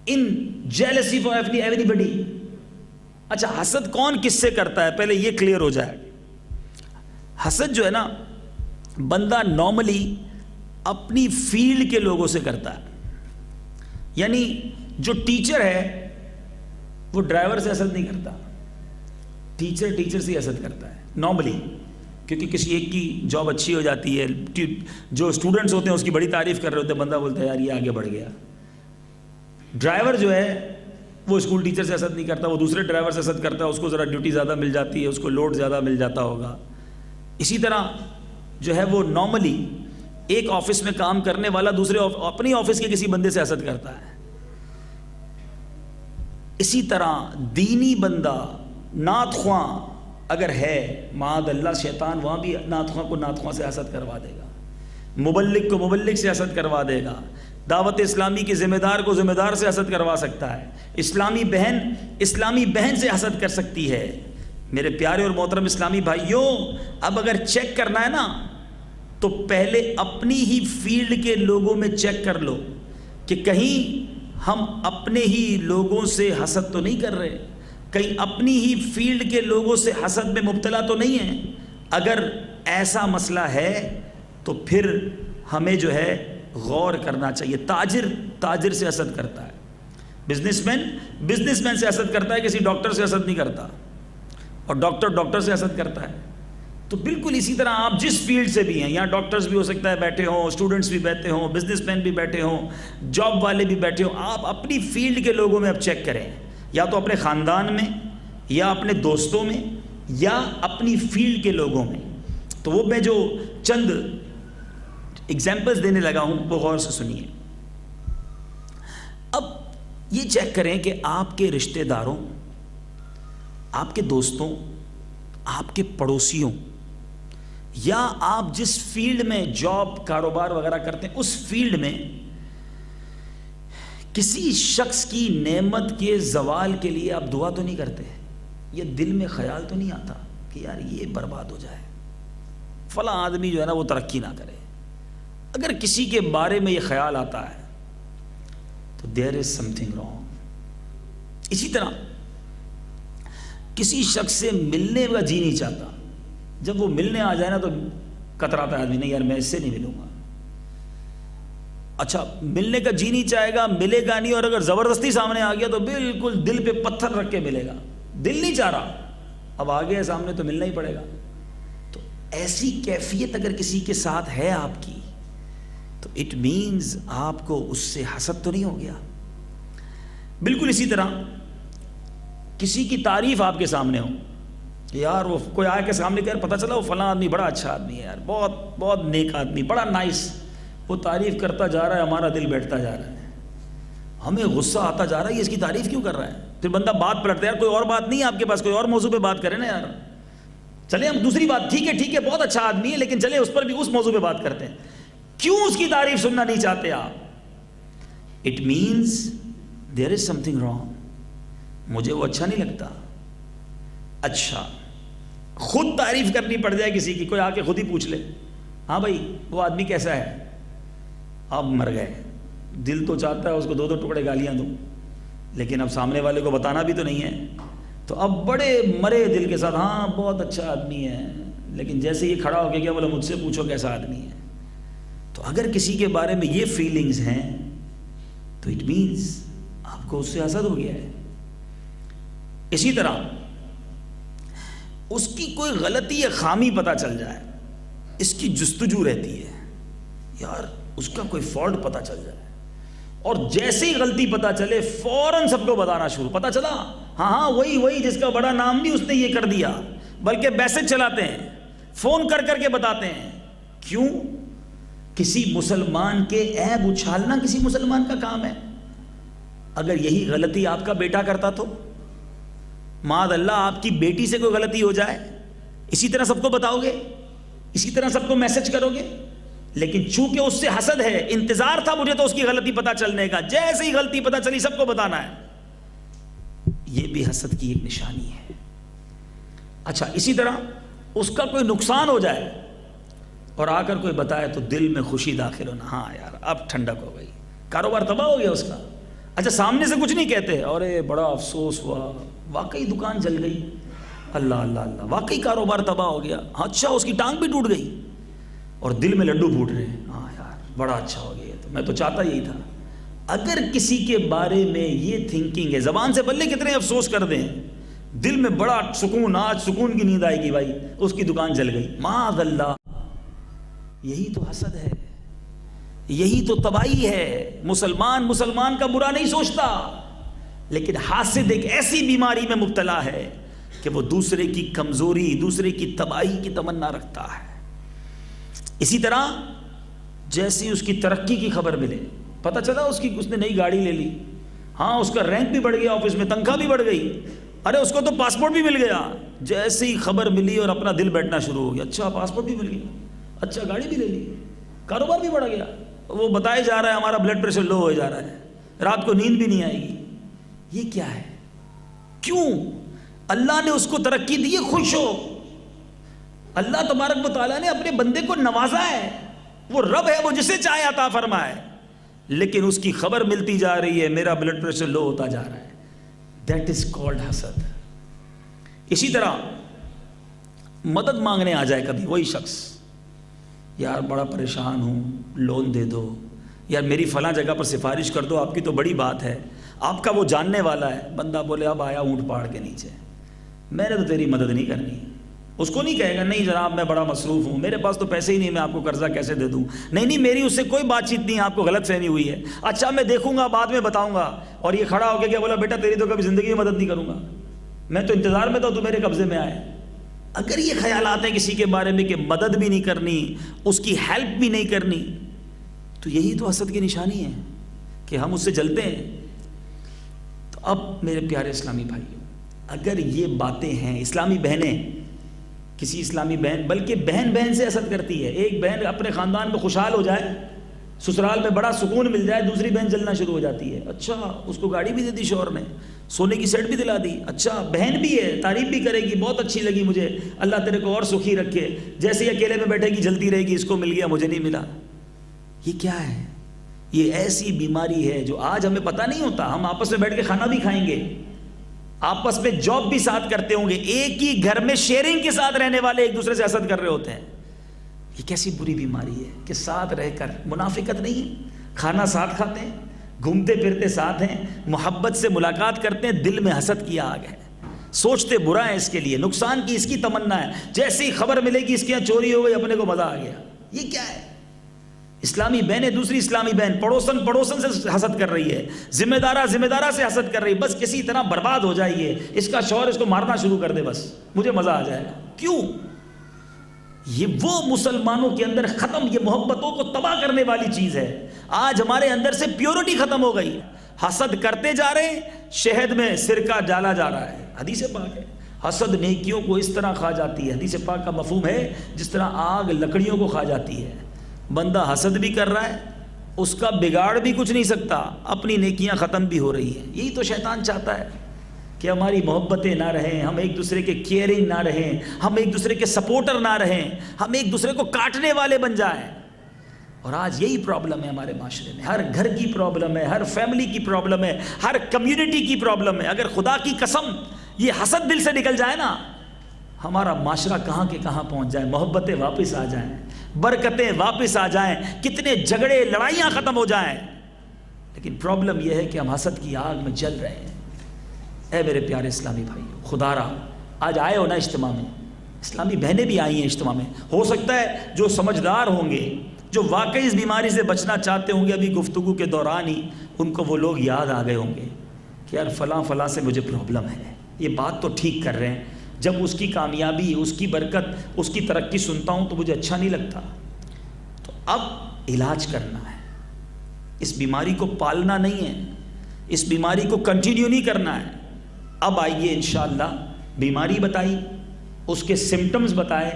in jealousy for everybody. اچھا حسد کون کس سے کرتا ہے، پہلے یہ کلیئر ہو جائے۔ حسد جو ہے نا، بندہ نارملی اپنی فیلڈ کے لوگوں سے کرتا ہے۔ یعنی جو ٹیچر ہے وہ ڈرائیور سے حسد نہیں کرتا، ٹیچر سے حسد کرتا ہے نارملی، کیونکہ کسی ایک کی جاب اچھی ہو جاتی ہے، جو اسٹوڈنٹس ہوتے ہیں اس کی بڑی تعریف کر رہے ہوتے ہیں، بندہ بولتا ہے یار یہ آگے بڑھ گیا۔ ڈرائیور جو ہے وہ اسکول ٹیچر سے حسد نہیں کرتا، وہ دوسرے ڈرائیور سے حسد کرتا ہے، اس کو ذرا ڈیوٹی زیادہ مل جاتی ہے، اس کو لوڈ زیادہ مل جاتا ہوگا۔ اسی طرح جو ہے وہ نارملی ایک آفس میں کام کرنے والا دوسرے اپنی آفس کے کسی بندے سے حسد کرتا ہے۔ اسی طرح دینی بندہ نعت خواں اگر ہے، معاذ اللہ شیطان وہاں بھی نعت خواں کو نعت خواں سے حسد کروا دے گا، مبلغ کو مبلغ سے حسد کروا دے گا، دعوت اسلامی کے ذمہ دار کو ذمہ دار سے حسد کروا سکتا ہے، اسلامی بہن سے حسد کر سکتی ہے۔ میرے پیارے اور محترم اسلامی بھائیوں، اب اگر چیک کرنا ہے نا تو پہلے اپنی ہی فیلڈ کے لوگوں میں چیک کر لو کہ کہیں ہم اپنے ہی لوگوں سے حسد تو نہیں کر رہے، کہیں اپنی ہی فیلڈ کے لوگوں سے حسد میں مبتلا تو نہیں ہیں۔ اگر ایسا مسئلہ ہے تو پھر ہمیں جو ہے غور کرنا چاہیے۔ تاجر سے حسد کرتا ہے، بزنس مین سے حسد کرتا ہے، کسی ڈاکٹر سے حسد نہیں کرتا، اور ڈاکٹر سے حسد کرتا ہے۔ تو بالکل اسی طرح آپ جس فیلڈ سے بھی ہیں، یہاں ڈاکٹرز بھی ہو سکتا ہے بیٹھے ہوں، اسٹوڈنٹس بھی بیٹھے ہوں، بزنس مین بھی بیٹھے ہوں، جاب والے بھی بیٹھے ہوں، آپ اپنی فیلڈ کے لوگوں میں اب چیک کریں، یا تو اپنے خاندان میں یا اپنے دوستوں میں یا اپنی فیلڈ کے لوگوں میں۔ تو وہ میں جو چند ایگزامپلز دینے لگا ہوں وہ غور سے سنیے۔ اب یہ چیک کریں کہ آپ کے رشتہ داروں، آپ کے دوستوں، آپ کے پڑوسیوں، یا آپ جس فیلڈ میں جاب کاروبار وغیرہ کرتے ہیں اس فیلڈ میں کسی شخص کی نعمت کے زوال کے لیے آپ دعا تو نہیں کرتے، یہ دل میں خیال تو نہیں آتا کہ یار یہ برباد ہو جائے، فلاں آدمی جو ہے نا وہ ترقی نہ کرے۔ اگر کسی کے بارے میں یہ خیال آتا ہے تو دیر از سم تھنگ رانگ۔ اسی طرح کسی شخص سے ملنے کا جی نہیں چاہتا، جب وہ ملنے آ جائے نا تو کتراتا ہے آدمی، نہیں یار میں اس سے نہیں ملوں گا۔ اچھا ملنے کا جی نہیں چاہے گا، ملے گا نہیں، اور اگر زبردستی سامنے آ گیا تو بالکل دل پہ پتھر رکھ کے ملے گا، دل نہیں چاہ رہا، اب آ گیا سامنے تو ملنا ہی پڑے گا۔ تو ایسی کیفیت اگر کسی کے ساتھ ہے آپ کی تو اٹ مینز آپ کو اس سے حسد تو نہیں ہو گیا. بالکل اسی طرح کسی کی تعریف آپ کے سامنے ہو کہ یار وہ کوئی آئے کے سامنے کہ یار پتہ چلا وہ فلاں آدمی بڑا اچھا آدمی ہے یار, بہت بہت نیک آدمی, بڑا نائس, وہ تعریف کرتا جا رہا ہے, ہمارا دل بیٹھتا جا رہا ہے, ہمیں غصہ آتا جا رہا ہے, یہ اس کی تعریف کیوں کر رہا ہے. پھر بندہ بات پلٹتا ہے, یار کوئی اور بات نہیں ہے آپ کے پاس, کوئی اور موضوع پہ بات کریں نا یار, چلے ہم دوسری بات, ٹھیک ہے بہت اچھا آدمی ہے لیکن چلے اس پر بھی اس موضوع پہ بات کرتے ہیں. کیوں اس کی تعریف سننا نہیں چاہتے آپ؟ It means there is some thing wrong, مجھے وہ اچھا نہیں لگتا. اچھا خود تعریف کرنی پڑ جائے کسی کی, کوئی آ کے خود ہی پوچھ لے ہاں بھائی وہ آدمی کیسا ہے, اب مر گئے. دل تو چاہتا ہے اس کو دو ٹکڑے گالیاں دوں, لیکن اب سامنے والے کو بتانا بھی تو نہیں ہے, تو اب بڑے مرے دل کے ساتھ ہاں بہت اچھا آدمی ہے, لیکن جیسے یہ کھڑا ہو کے کیا بولا مجھ سے پوچھو کیسا آدمی ہے. تو اگر کسی کے بارے میں یہ فیلنگز ہیں تو اٹ مینس آپ کو اس سے حسد ہو گیا ہے. اسی طرح اس کی کوئی غلطی یا خامی پتہ چل جائے, اس کی جستجو رہتی ہے یار اس کا کوئی فالٹ پتہ چل جائے, اور جیسے ہی غلطی پتہ چلے فوراً سب کو بتانا شروع, پتہ چلا ہاں وہی جس کا بڑا نام نہیں اس نے یہ کر دیا, بلکہ میسج چلاتے ہیں, فون کر کے بتاتے ہیں. کیوں؟ کسی مسلمان کے عیب اچھالنا کسی مسلمان کا کام ہے. اگر یہی غلطی آپ کا بیٹا کرتا تو معاذ اللہ آپ کی بیٹی سے کوئی غلطی ہو جائے, اسی طرح سب کو بتاؤ گے, اسی طرح سب کو میسج کرو گے. لیکن چونکہ اس سے حسد ہے, انتظار تھا مجھے تو اس کی غلطی پتہ چلنے کا, جیسے ہی غلطی پتہ چلی سب کو بتانا ہے. یہ بھی حسد کی ایک نشانی ہے. اچھا اسی طرح اس کا کوئی نقصان ہو جائے اور آ کر کوئی بتائے تو دل میں خوشی داخل ہونا, ہاں یار اب ٹھنڈک ہو گئی, کاروبار تباہ ہو گیا اس کا. اچھا سامنے سے کچھ نہیں کہتے, ارے بڑا افسوس ہوا, واقعی دکان جل گئی, اللہ واقعی کاروبار تباہ ہو گیا, اچھا اس کی ٹانگ بھی ٹوٹ گئی, اور دل میں لڈو پھوٹ رہے ہیں, ہاں یار بڑا اچھا ہو گیا, تو میں تو چاہتا یہی تھا. اگر کسی کے بارے میں یہ تھنکنگ ہے, زبان سے بلے کتنے افسوس کر دیں, دل میں بڑا سکون, آج سکون کی نیند آئے گی بھائی اس کی دکان جل گئی, معاذ اللہ, یہی تو حسد ہے, یہی تو تباہی ہے. مسلمان کا برا نہیں سوچتا, لیکن حاسد ایک ایسی بیماری میں مبتلا ہے کہ وہ دوسرے کی کمزوری, دوسرے کی تباہی کی تمنا رکھتا ہے. اسی طرح جیسی اس کی ترقی کی خبر ملے, پتہ چلا اس نے نئی گاڑی لے لی, ہاں اس کا رینک بھی بڑھ گیا, آفس میں تنخواہ بھی بڑھ گئی, ارے اس کو تو پاسپورٹ بھی مل گیا. جیسے ہی خبر ملی اور اپنا دل بیٹھنا شروع ہو گیا, اچھا پاسپورٹ بھی مل گیا, اچھا گاڑی بھی لے لی, کاروبار بھی بڑھ گیا. وہ بتائے جا رہا ہے ہمارا بلڈ پریشر لو ہو جا رہا ہے, رات کو نیند بھی نہیں آئے گی. یہ کیا ہے؟ کیوں؟ اللہ نے اس کو ترقی دی ہے, خوش ہو. اللہ تبارک و تعالیٰ نے اپنے بندے کو نوازا ہے, وہ رب ہے, وہ جسے چاہے عطا فرمائے, لیکن اس کی خبر ملتی جا رہی ہے میرا بلڈ پریشر لو ہوتا جا رہا ہے. دیٹ از کالڈ حسد. اسی طرح مدد مانگنے آ جائے کبھی وہی شخص, یار بڑا پریشان ہوں, لون دے دو, یار میری فلاں جگہ پر سفارش کر دو, آپ کی تو بڑی بات ہے, آپ کا وہ جاننے والا ہے. بندہ بولے اب آیا اونٹ پاڑ کے نیچے, میں نے تو تیری مدد نہیں کرنی. اس کو نہیں کہے گا نہیں جناب میں بڑا مصروف ہوں, میرے پاس تو پیسے ہی نہیں, میں آپ کو قرضہ کیسے دے دوں. نہیں میری اس سے کوئی بات چیت نہیں, آپ کو غلط فہمی ہوئی ہے. اچھا میں دیکھوں گا, بعد میں بتاؤں گا. اور یہ کھڑا ہو کے کیا بولا, بیٹا تیری تو کبھی زندگی میں مدد نہیں کروں گا, میں تو انتظار میں تھا تو میرے قبضے میں آئے. اگر یہ خیالات ہیں کسی کے بارے میں کہ مدد بھی نہیں کرنی, اس کی ہیلپ بھی نہیں کرنی, تو یہی تو حسد کی نشانی ہے کہ ہم اس سے جلتے ہیں. تو اب میرے پیارے اسلامی بھائیوں, اگر یہ باتیں ہیں, اسلامی بہنیں, کسی اسلامی بہن, بلکہ بہن سے حسد کرتی ہے. ایک بہن اپنے خاندان میں خوشحال ہو جائے, سسرال میں بڑا سکون مل جائے, دوسری بہن جلنا شروع ہو جاتی ہے. اچھا اس کو گاڑی بھی دے دی شوہر نے, سونے کی سیٹ بھی دلا دی, اچھا بہن بھی ہے, تعریف بھی کرے گی, بہت اچھی لگی مجھے, اللہ تیرے کو اور سخی رکھے. جیسے ہی اکیلے میں بیٹھے گی جلتی رہے گی, اس کو مل گیا مجھے نہیں ملا. یہ کیا ہے؟ یہ ایسی بیماری ہے جو آج ہمیں پتہ نہیں ہوتا. ہم آپس میں بیٹھ کے کھانا بھی کھائیں گے, آپس میں جاب بھی ساتھ کرتے ہوں گے, ایک ہی گھر میں شیئرنگ کے ساتھ رہنے والے ایک دوسرے سے حسد کر رہے ہوتے ہیں. یہ کیسی بری بیماری ہے کہ ساتھ رہ کر منافقت نہیں, کھانا ساتھ کھاتے ہیں, گھومتے پھرتے ساتھ ہیں, محبت سے ملاقات کرتے ہیں, دل میں حسد کی آگ ہے. سوچتے برا ہے اس کے لیے، نقصان کی اس کی تمنا ہے، جیسے ہی خبر ملے گی اس کے یہاں چوری ہو گئی اپنے کو مزہ آ گیا. یہ کیا ہے؟ اسلامی بہنیں دوسری اسلامی بہن، پڑوسن سے حسد کر رہی ہے، ذمہ دارہ سے حسد کر رہی ہے، بس کسی طرح برباد ہو جائیے، اس کا شوہر اس کو مارنا شروع کر دے، بس مجھے مزہ آ جائے گا. کیوں؟ یہ وہ مسلمانوں کے اندر ختم، یہ محبتوں کو تباہ کرنے والی چیز ہے. آج ہمارے اندر سے پیورٹی ختم ہو گئی، حسد کرتے جا رہے ہیں، شہد میں سرکہ ڈالا جا رہا ہے. حدیث پاک ہے حسد نیکیوں کو اس طرح کھا جاتی ہے. حدیث پاک کا مفہوم ہے جس طرح آگ لکڑیوں کو کھا جاتی ہے. بندہ حسد بھی کر رہا ہے، اس کا بگاڑ بھی کچھ نہیں سکتا، اپنی نیکیاں ختم بھی ہو رہی ہیں. یہی تو شیطان چاہتا ہے کہ ہماری محبتیں نہ رہیں، ہم ایک دوسرے کے کیئرنگ نہ رہیں، ہم ایک دوسرے کے سپورٹر نہ رہیں، ہم ایک دوسرے کو کاٹنے والے بن جائیں. اور آج یہی پرابلم ہے ہمارے معاشرے میں، ہر گھر کی پرابلم ہے، ہر فیملی کی پرابلم ہے، ہر کمیونٹی کی پرابلم ہے. اگر خدا کی قسم یہ حسد دل سے نکل جائے نا، ہمارا معاشرہ کہاں کے کہاں پہنچ جائے، محبتیں واپس آ جائیں، برکتیں واپس آ جائیں، کتنے جھگڑے لڑائیاں ختم ہو جائیں. لیکن پرابلم یہ ہے کہ ہم حسد کی آگ میں جل رہے ہیں. اے میرے پیارے اسلامی بھائیو، خدا را آج آئے ہو نا اجتماع میں، اسلامی بہنیں بھی آئی ہیں اجتماع میں، ہو سکتا ہے جو سمجھدار ہوں گے، جو واقعی اس بیماری سے بچنا چاہتے ہوں گے، ابھی گفتگو کے دوران ہی ان کو وہ لوگ یاد آ گئے ہوں گے کہ یار فلاں سے مجھے پرابلم ہے. یہ بات تو ٹھیک کر رہے ہیں، جب اس کی کامیابی، اس کی برکت، اس کی ترقی سنتا ہوں تو مجھے اچھا نہیں لگتا. تو اب علاج کرنا ہے، اس بیماری کو پالنا نہیں ہے، اس بیماری کو کنٹینیو نہیں کرنا ہے. اب آئیے انشاءاللہ بیماری بتائی، اس کے سمٹمز بتائے،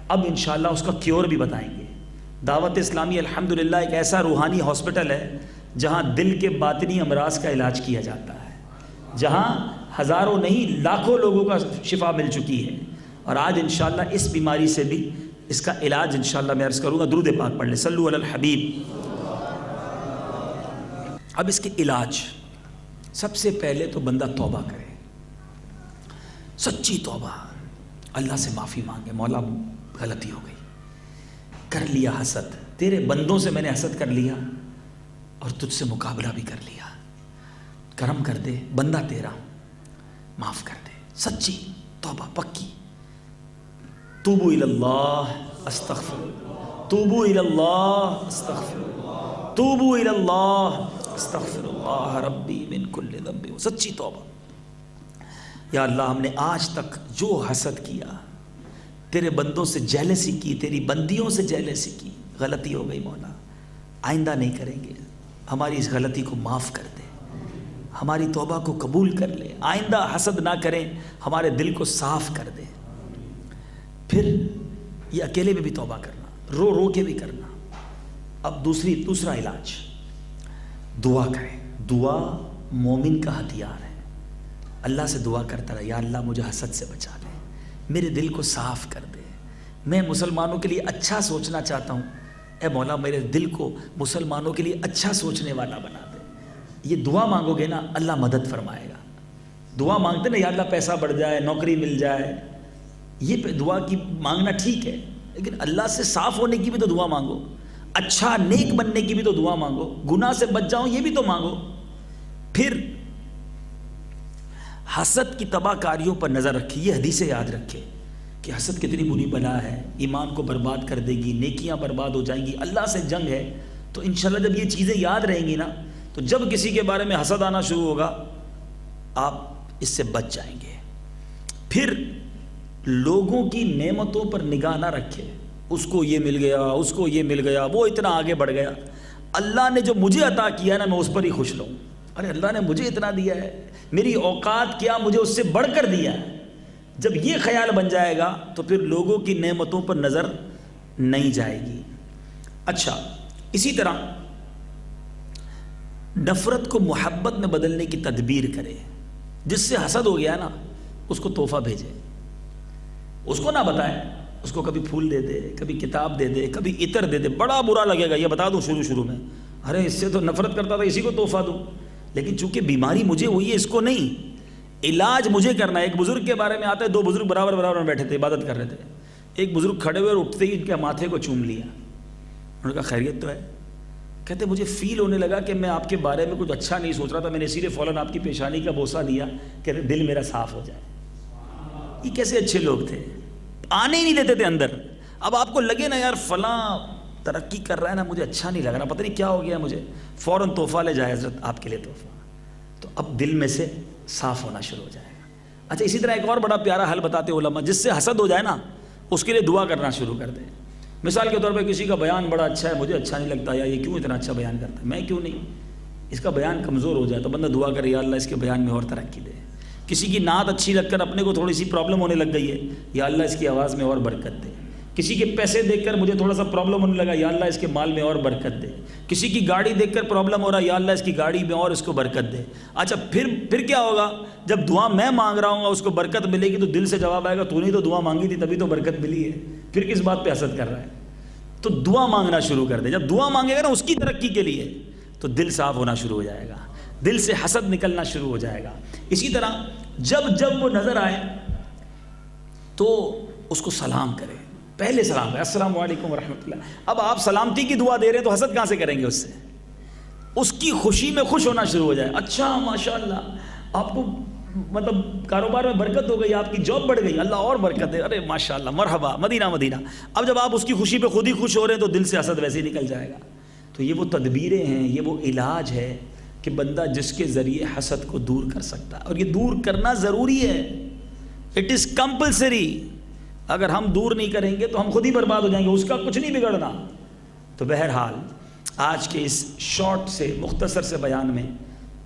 اب انشاءاللہ اس کا کیور بھی بتائیں گے. دعوت اسلامی الحمدللہ ایک ایسا روحانی ہاسپٹل ہے جہاں دل کے باطنی امراض کا علاج کیا جاتا ہے، جہاں ہزاروں نہیں لاکھوں لوگوں کا شفا مل چکی ہے. اور آج انشاءاللہ اس بیماری سے بھی اس کا علاج انشاءاللہ میں عرض کروں گا. درود پاک پڑھ لیں، صلو علی الحبیب. اب اس کے علاج، سب سے پہلے تو بندہ توبہ کرے، سچی توبہ، اللہ سے معافی مانگے، مولا غلطی ہو گئی، کر لیا حسد، تیرے بندوں سے میں نے حسد کر لیا اور تجھ سے مقابلہ بھی کر لیا، کرم کر دے، بندہ تیرا معاف کر دے. سچی توبہ پکی. توبو الی اللہ استغفر، توبو الی اللہ استغفر، توبو الی اللہ استغفر اللہ ربی من کل ذنب. سچی توبہ. یا اللہ ہم نے آج تک جو حسد کیا، تیرے بندوں سے جیلسی کی، تیری بندیوں سے جیلسی کی، غلطی ہو گئی مولا، آئندہ نہیں کریں گے، ہماری اس غلطی کو معاف کر دے، ہماری توبہ کو قبول کر لے، آئندہ حسد نہ کریں، ہمارے دل کو صاف کر دے. پھر یہ اکیلے میں بھی توبہ کرنا، رو رو کے بھی کرنا. اب دوسرا علاج، دعا کریں. دعا مومن کا ہتھیار ہے. اللہ سے دعا کرتا رہا، یا اللہ مجھے حسد سے بچا لے، میرے دل کو صاف کر دے، میں مسلمانوں کے لیے اچھا سوچنا چاہتا ہوں، اے مولا میرے دل کو مسلمانوں کے لیے اچھا سوچنے والا بنا دے. یہ دعا مانگو گے نا، اللہ مدد فرمائے گا. دعا مانگتے نا یا اللہ پیسہ بڑھ جائے، نوکری مل جائے، یہ دعا کی مانگنا ٹھیک ہے، لیکن اللہ سے صاف ہونے کی بھی تو دعا مانگو، اچھا نیک بننے کی بھی تو دعا مانگو، گناہ سے بچ جاؤں یہ بھی تو مانگو. پھر حسد کی تباہ کاریوں پر نظر رکھیے. یہ حدیثیں یاد رکھے کہ حسد کتنی بری بلا ہے، ایمان کو برباد کر دے گی، نیکیاں برباد ہو جائیں گی، اللہ سے جنگ ہے. تو انشاءاللہ جب یہ چیزیں یاد رہیں گی نا، تو جب کسی کے بارے میں حسد آنا شروع ہوگا آپ اس سے بچ جائیں گے. پھر لوگوں کی نعمتوں پر نگاہ نہ رکھے، اس کو یہ مل گیا، اس کو یہ مل گیا، وہ اتنا آگے بڑھ گیا، اللہ نے جو مجھے عطا کیا نا میں اس پر ہی خوش رہوں. ارے اللہ نے مجھے اتنا دیا ہے، میری اوقات کیا مجھے اس سے بڑھ کر دیا ہے. جب یہ خیال بن جائے گا تو پھر لوگوں کی نعمتوں پر نظر نہیں جائے گی. اچھا، اسی طرح نفرت کو محبت میں بدلنے کی تدبیر کرے. جس سے حسد ہو گیا نا اس کو تحفہ بھیجے، اس کو نہ بتائے، اس کو کبھی پھول دے دے، کبھی کتاب دے دے، کبھی عطر دے دے. بڑا برا لگے گا، یہ بتا دوں شروع میں، ارے اس سے تو نفرت کرتا تھا، اسی کو تحفہ دوں. لیکن چونکہ بیماری مجھے ہوئی ہے، اس کو نہیں، علاج مجھے کرنا ہے. ایک بزرگ کے بارے میں آتا ہے، دو بزرگ برابر میں بیٹھے تھے، عبادت کر رہے تھے. ایک بزرگ کھڑے ہوئے اور اٹھتے ہی ان کے ماتھے کو چوم لیا. انہوں نے کہا خیریت تو ہے؟ کہتے مجھے فیل ہونے لگا کہ میں آپ کے بارے میں کچھ اچھا نہیں سوچ رہا تھا، میں نے اسی لیے فوراً آپ کی پیشانی کا بوسہ دیا کہ دل میرا صاف ہو جائے. یہ کیسے اچھے لوگ تھے, آنے ہی نہیں دیتے تھے اندر. اب آپ کو لگے نا یار فلاں ترقی کر رہا ہے نا, مجھے اچھا نہیں لگ رہا, پتہ نہیں کیا ہو گیا مجھے, فوراً تحفہ لے جائے حضرت آپ کے لیے تحفہ. تو اب دل میں سے صاف ہونا شروع ہو جائے گا. اچھا اسی طرح ایک اور بڑا پیارا حل بتاتے علماء, جس سے حسد ہو جائے نا اس کے لیے دعا کرنا شروع کر دیں. مثال کے طور پہ کسی کا بیان بڑا اچھا ہے, مجھے اچھا نہیں لگتا, یا یہ کیوں اتنا اچھا بیان کرتا ہے, میں کیوں نہیں, اس کا بیان کمزور ہو جائے تو بندہ دعا کرے یا اللہ اس کے بیان میں اور ترقی دے. کسی کی نعت اچھی لگ کر اپنے کو تھوڑی سی پرابلم ہونے لگ گئی ہے, یا اللہ اس کی آواز میں اور برکت دے. کسی کے پیسے دیکھ کر مجھے تھوڑا سا پرابلم ہونے لگا, یا اللہ اس کے مال میں اور برکت دے. کسی کی گاڑی دیکھ کر پرابلم ہو رہا ہے, یا اللہ اس کی گاڑی میں اور اس کو برکت دے. اچھا پھر کیا ہوگا, جب دعا میں مانگ رہا ہوں گا اس کو برکت ملے گی تو دل سے جواب آئے گا, تو نے تو دعا مانگی تھی تبھی تو برکت ملی ہے, پھر کس بات پہ حسد کر رہا ہے. تو دعا مانگنا شروع کر دے. جب دعا مانگے گا نا اس کی ترقی کے لیے تو دل صاف ہونا شروع ہو جائے گا, دل سے حسد نکلنا شروع ہو جائے گا. اسی طرح جب وہ نظر آئے تو اس کو سلام کرے, پہلے سلام کرے, السلام علیکم ورحمۃ اللہ. اب آپ سلامتی کی دعا دے رہے ہیں تو حسد کہاں سے کریں گے اس سے, اس کی خوشی میں خوش ہونا شروع ہو جائے. اچھا ماشاءاللہ آپ کو مطلب کاروبار میں برکت ہو گئی, آپ کی جاب بڑھ گئی, اللہ اور برکت ہے, ارے ماشاءاللہ مرحبا مدینہ مدینہ. اب جب آپ اس کی خوشی پہ خود ہی خوش ہو رہے ہیں تو دل سے حسد ویسے ہی نکل جائے گا. تو یہ وہ تدبیریں ہیں, یہ وہ علاج ہے کہ بندہ جس کے ذریعے حسد کو دور کر سکتا ہے, اور یہ دور کرنا ضروری ہے. It is compulsory. اگر ہم دور نہیں کریں گے تو ہم خود ہی برباد ہو جائیں گے, اس کا کچھ نہیں بگڑنا. تو بہرحال آج کے اس شارٹ سے مختصر سے بیان میں,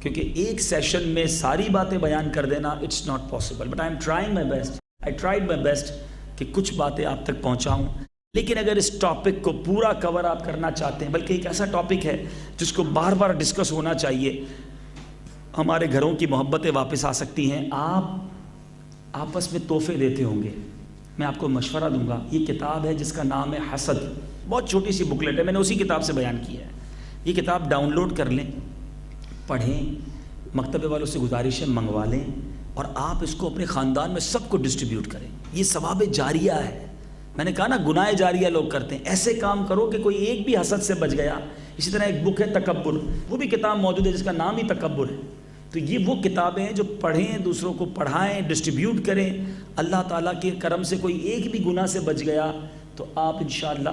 کیونکہ ایک سیشن میں ساری باتیں بیان کر دینا it's not possible, but I am trying my best, I tried my best کہ کچھ باتیں آپ تک پہنچاؤں. لیکن اگر اس ٹاپک کو پورا کور آپ کرنا چاہتے ہیں, بلکہ ایک ایسا ٹاپک ہے جس کو بار بار ڈسکس ہونا چاہیے, ہمارے گھروں کی محبتیں واپس آ سکتی ہیں. آپ آپس میں تحفے دیتے ہوں گے, میں آپ کو مشورہ دوں گا, یہ کتاب ہے جس کا نام ہے حسد, بہت چھوٹی سی بکلیٹ ہے, میں نے اسی کتاب سے بیان کیا ہے. یہ کتاب ڈاؤن لوڈ کر لیں, پڑھیں, مکتبے والوں سے گزارش ہے منگوا لیں, اور آپ اس کو اپنے خاندان میں سب کو ڈسٹریبیوٹ کریں. یہ ثواب جاریہ ہے. میں نے کہا نا گناہ جاریہ لوگ کرتے ہیں, ایسے کام کرو کہ کوئی ایک بھی حسد سے بچ گیا. اسی طرح ایک بک ہے تکبر, وہ بھی کتاب موجود ہے جس کا نام ہی تکبر ہے. تو یہ وہ کتابیں ہیں جو پڑھیں, دوسروں کو پڑھائیں, ڈسٹریبیوٹ کریں. اللہ تعالیٰ کے کرم سے کوئی ایک بھی گناہ سے بچ گیا تو آپ انشاءاللہ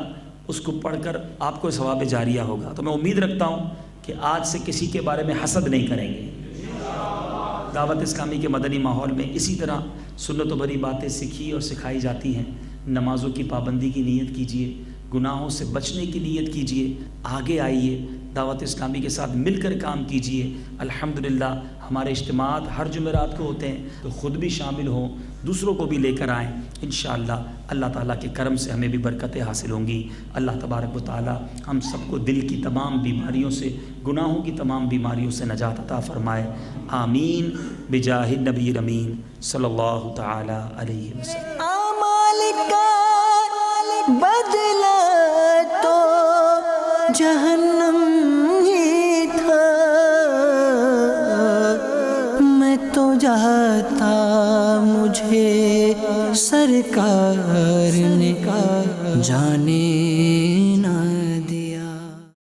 اس کو پڑھ کر آپ کو ثواب جاریہ ہوگا. تو میں امید رکھتا ہوں کہ آج سے کسی کے بارے میں حسد نہیں کریں گے. دعوت اسلامی کے مدنی ماحول میں اسی طرح سنت و بری باتیں سیکھی اور سکھائی جاتی ہیں. نمازوں کی پابندی کی نیت کیجیے, گناہوں سے بچنے کی نیت کیجیے, آگے آئیے, دعوت اسلامی کے ساتھ مل کر کام کیجیے. الحمدللہ ہمارے اجتماعات ہر جمعرات کو ہوتے ہیں, تو خود بھی شامل ہوں, دوسروں کو بھی لے کر آئیں. انشاءاللہ اللہ تعالیٰ کے کرم سے ہمیں بھی برکتیں حاصل ہوں گی. اللہ تبارک و تعالیٰ ہم سب کو دل کی تمام بیماریوں سے, گناہوں کی تمام بیماریوں سے نجات عطا فرمائے. آمین بجاہ النبی الامین صلی اللہ تعالیٰ علیہ وسلم. اعمال کا بدلہ تو جہنم ہی تھا, میں تو جاتا مجھے سرکار نے جانے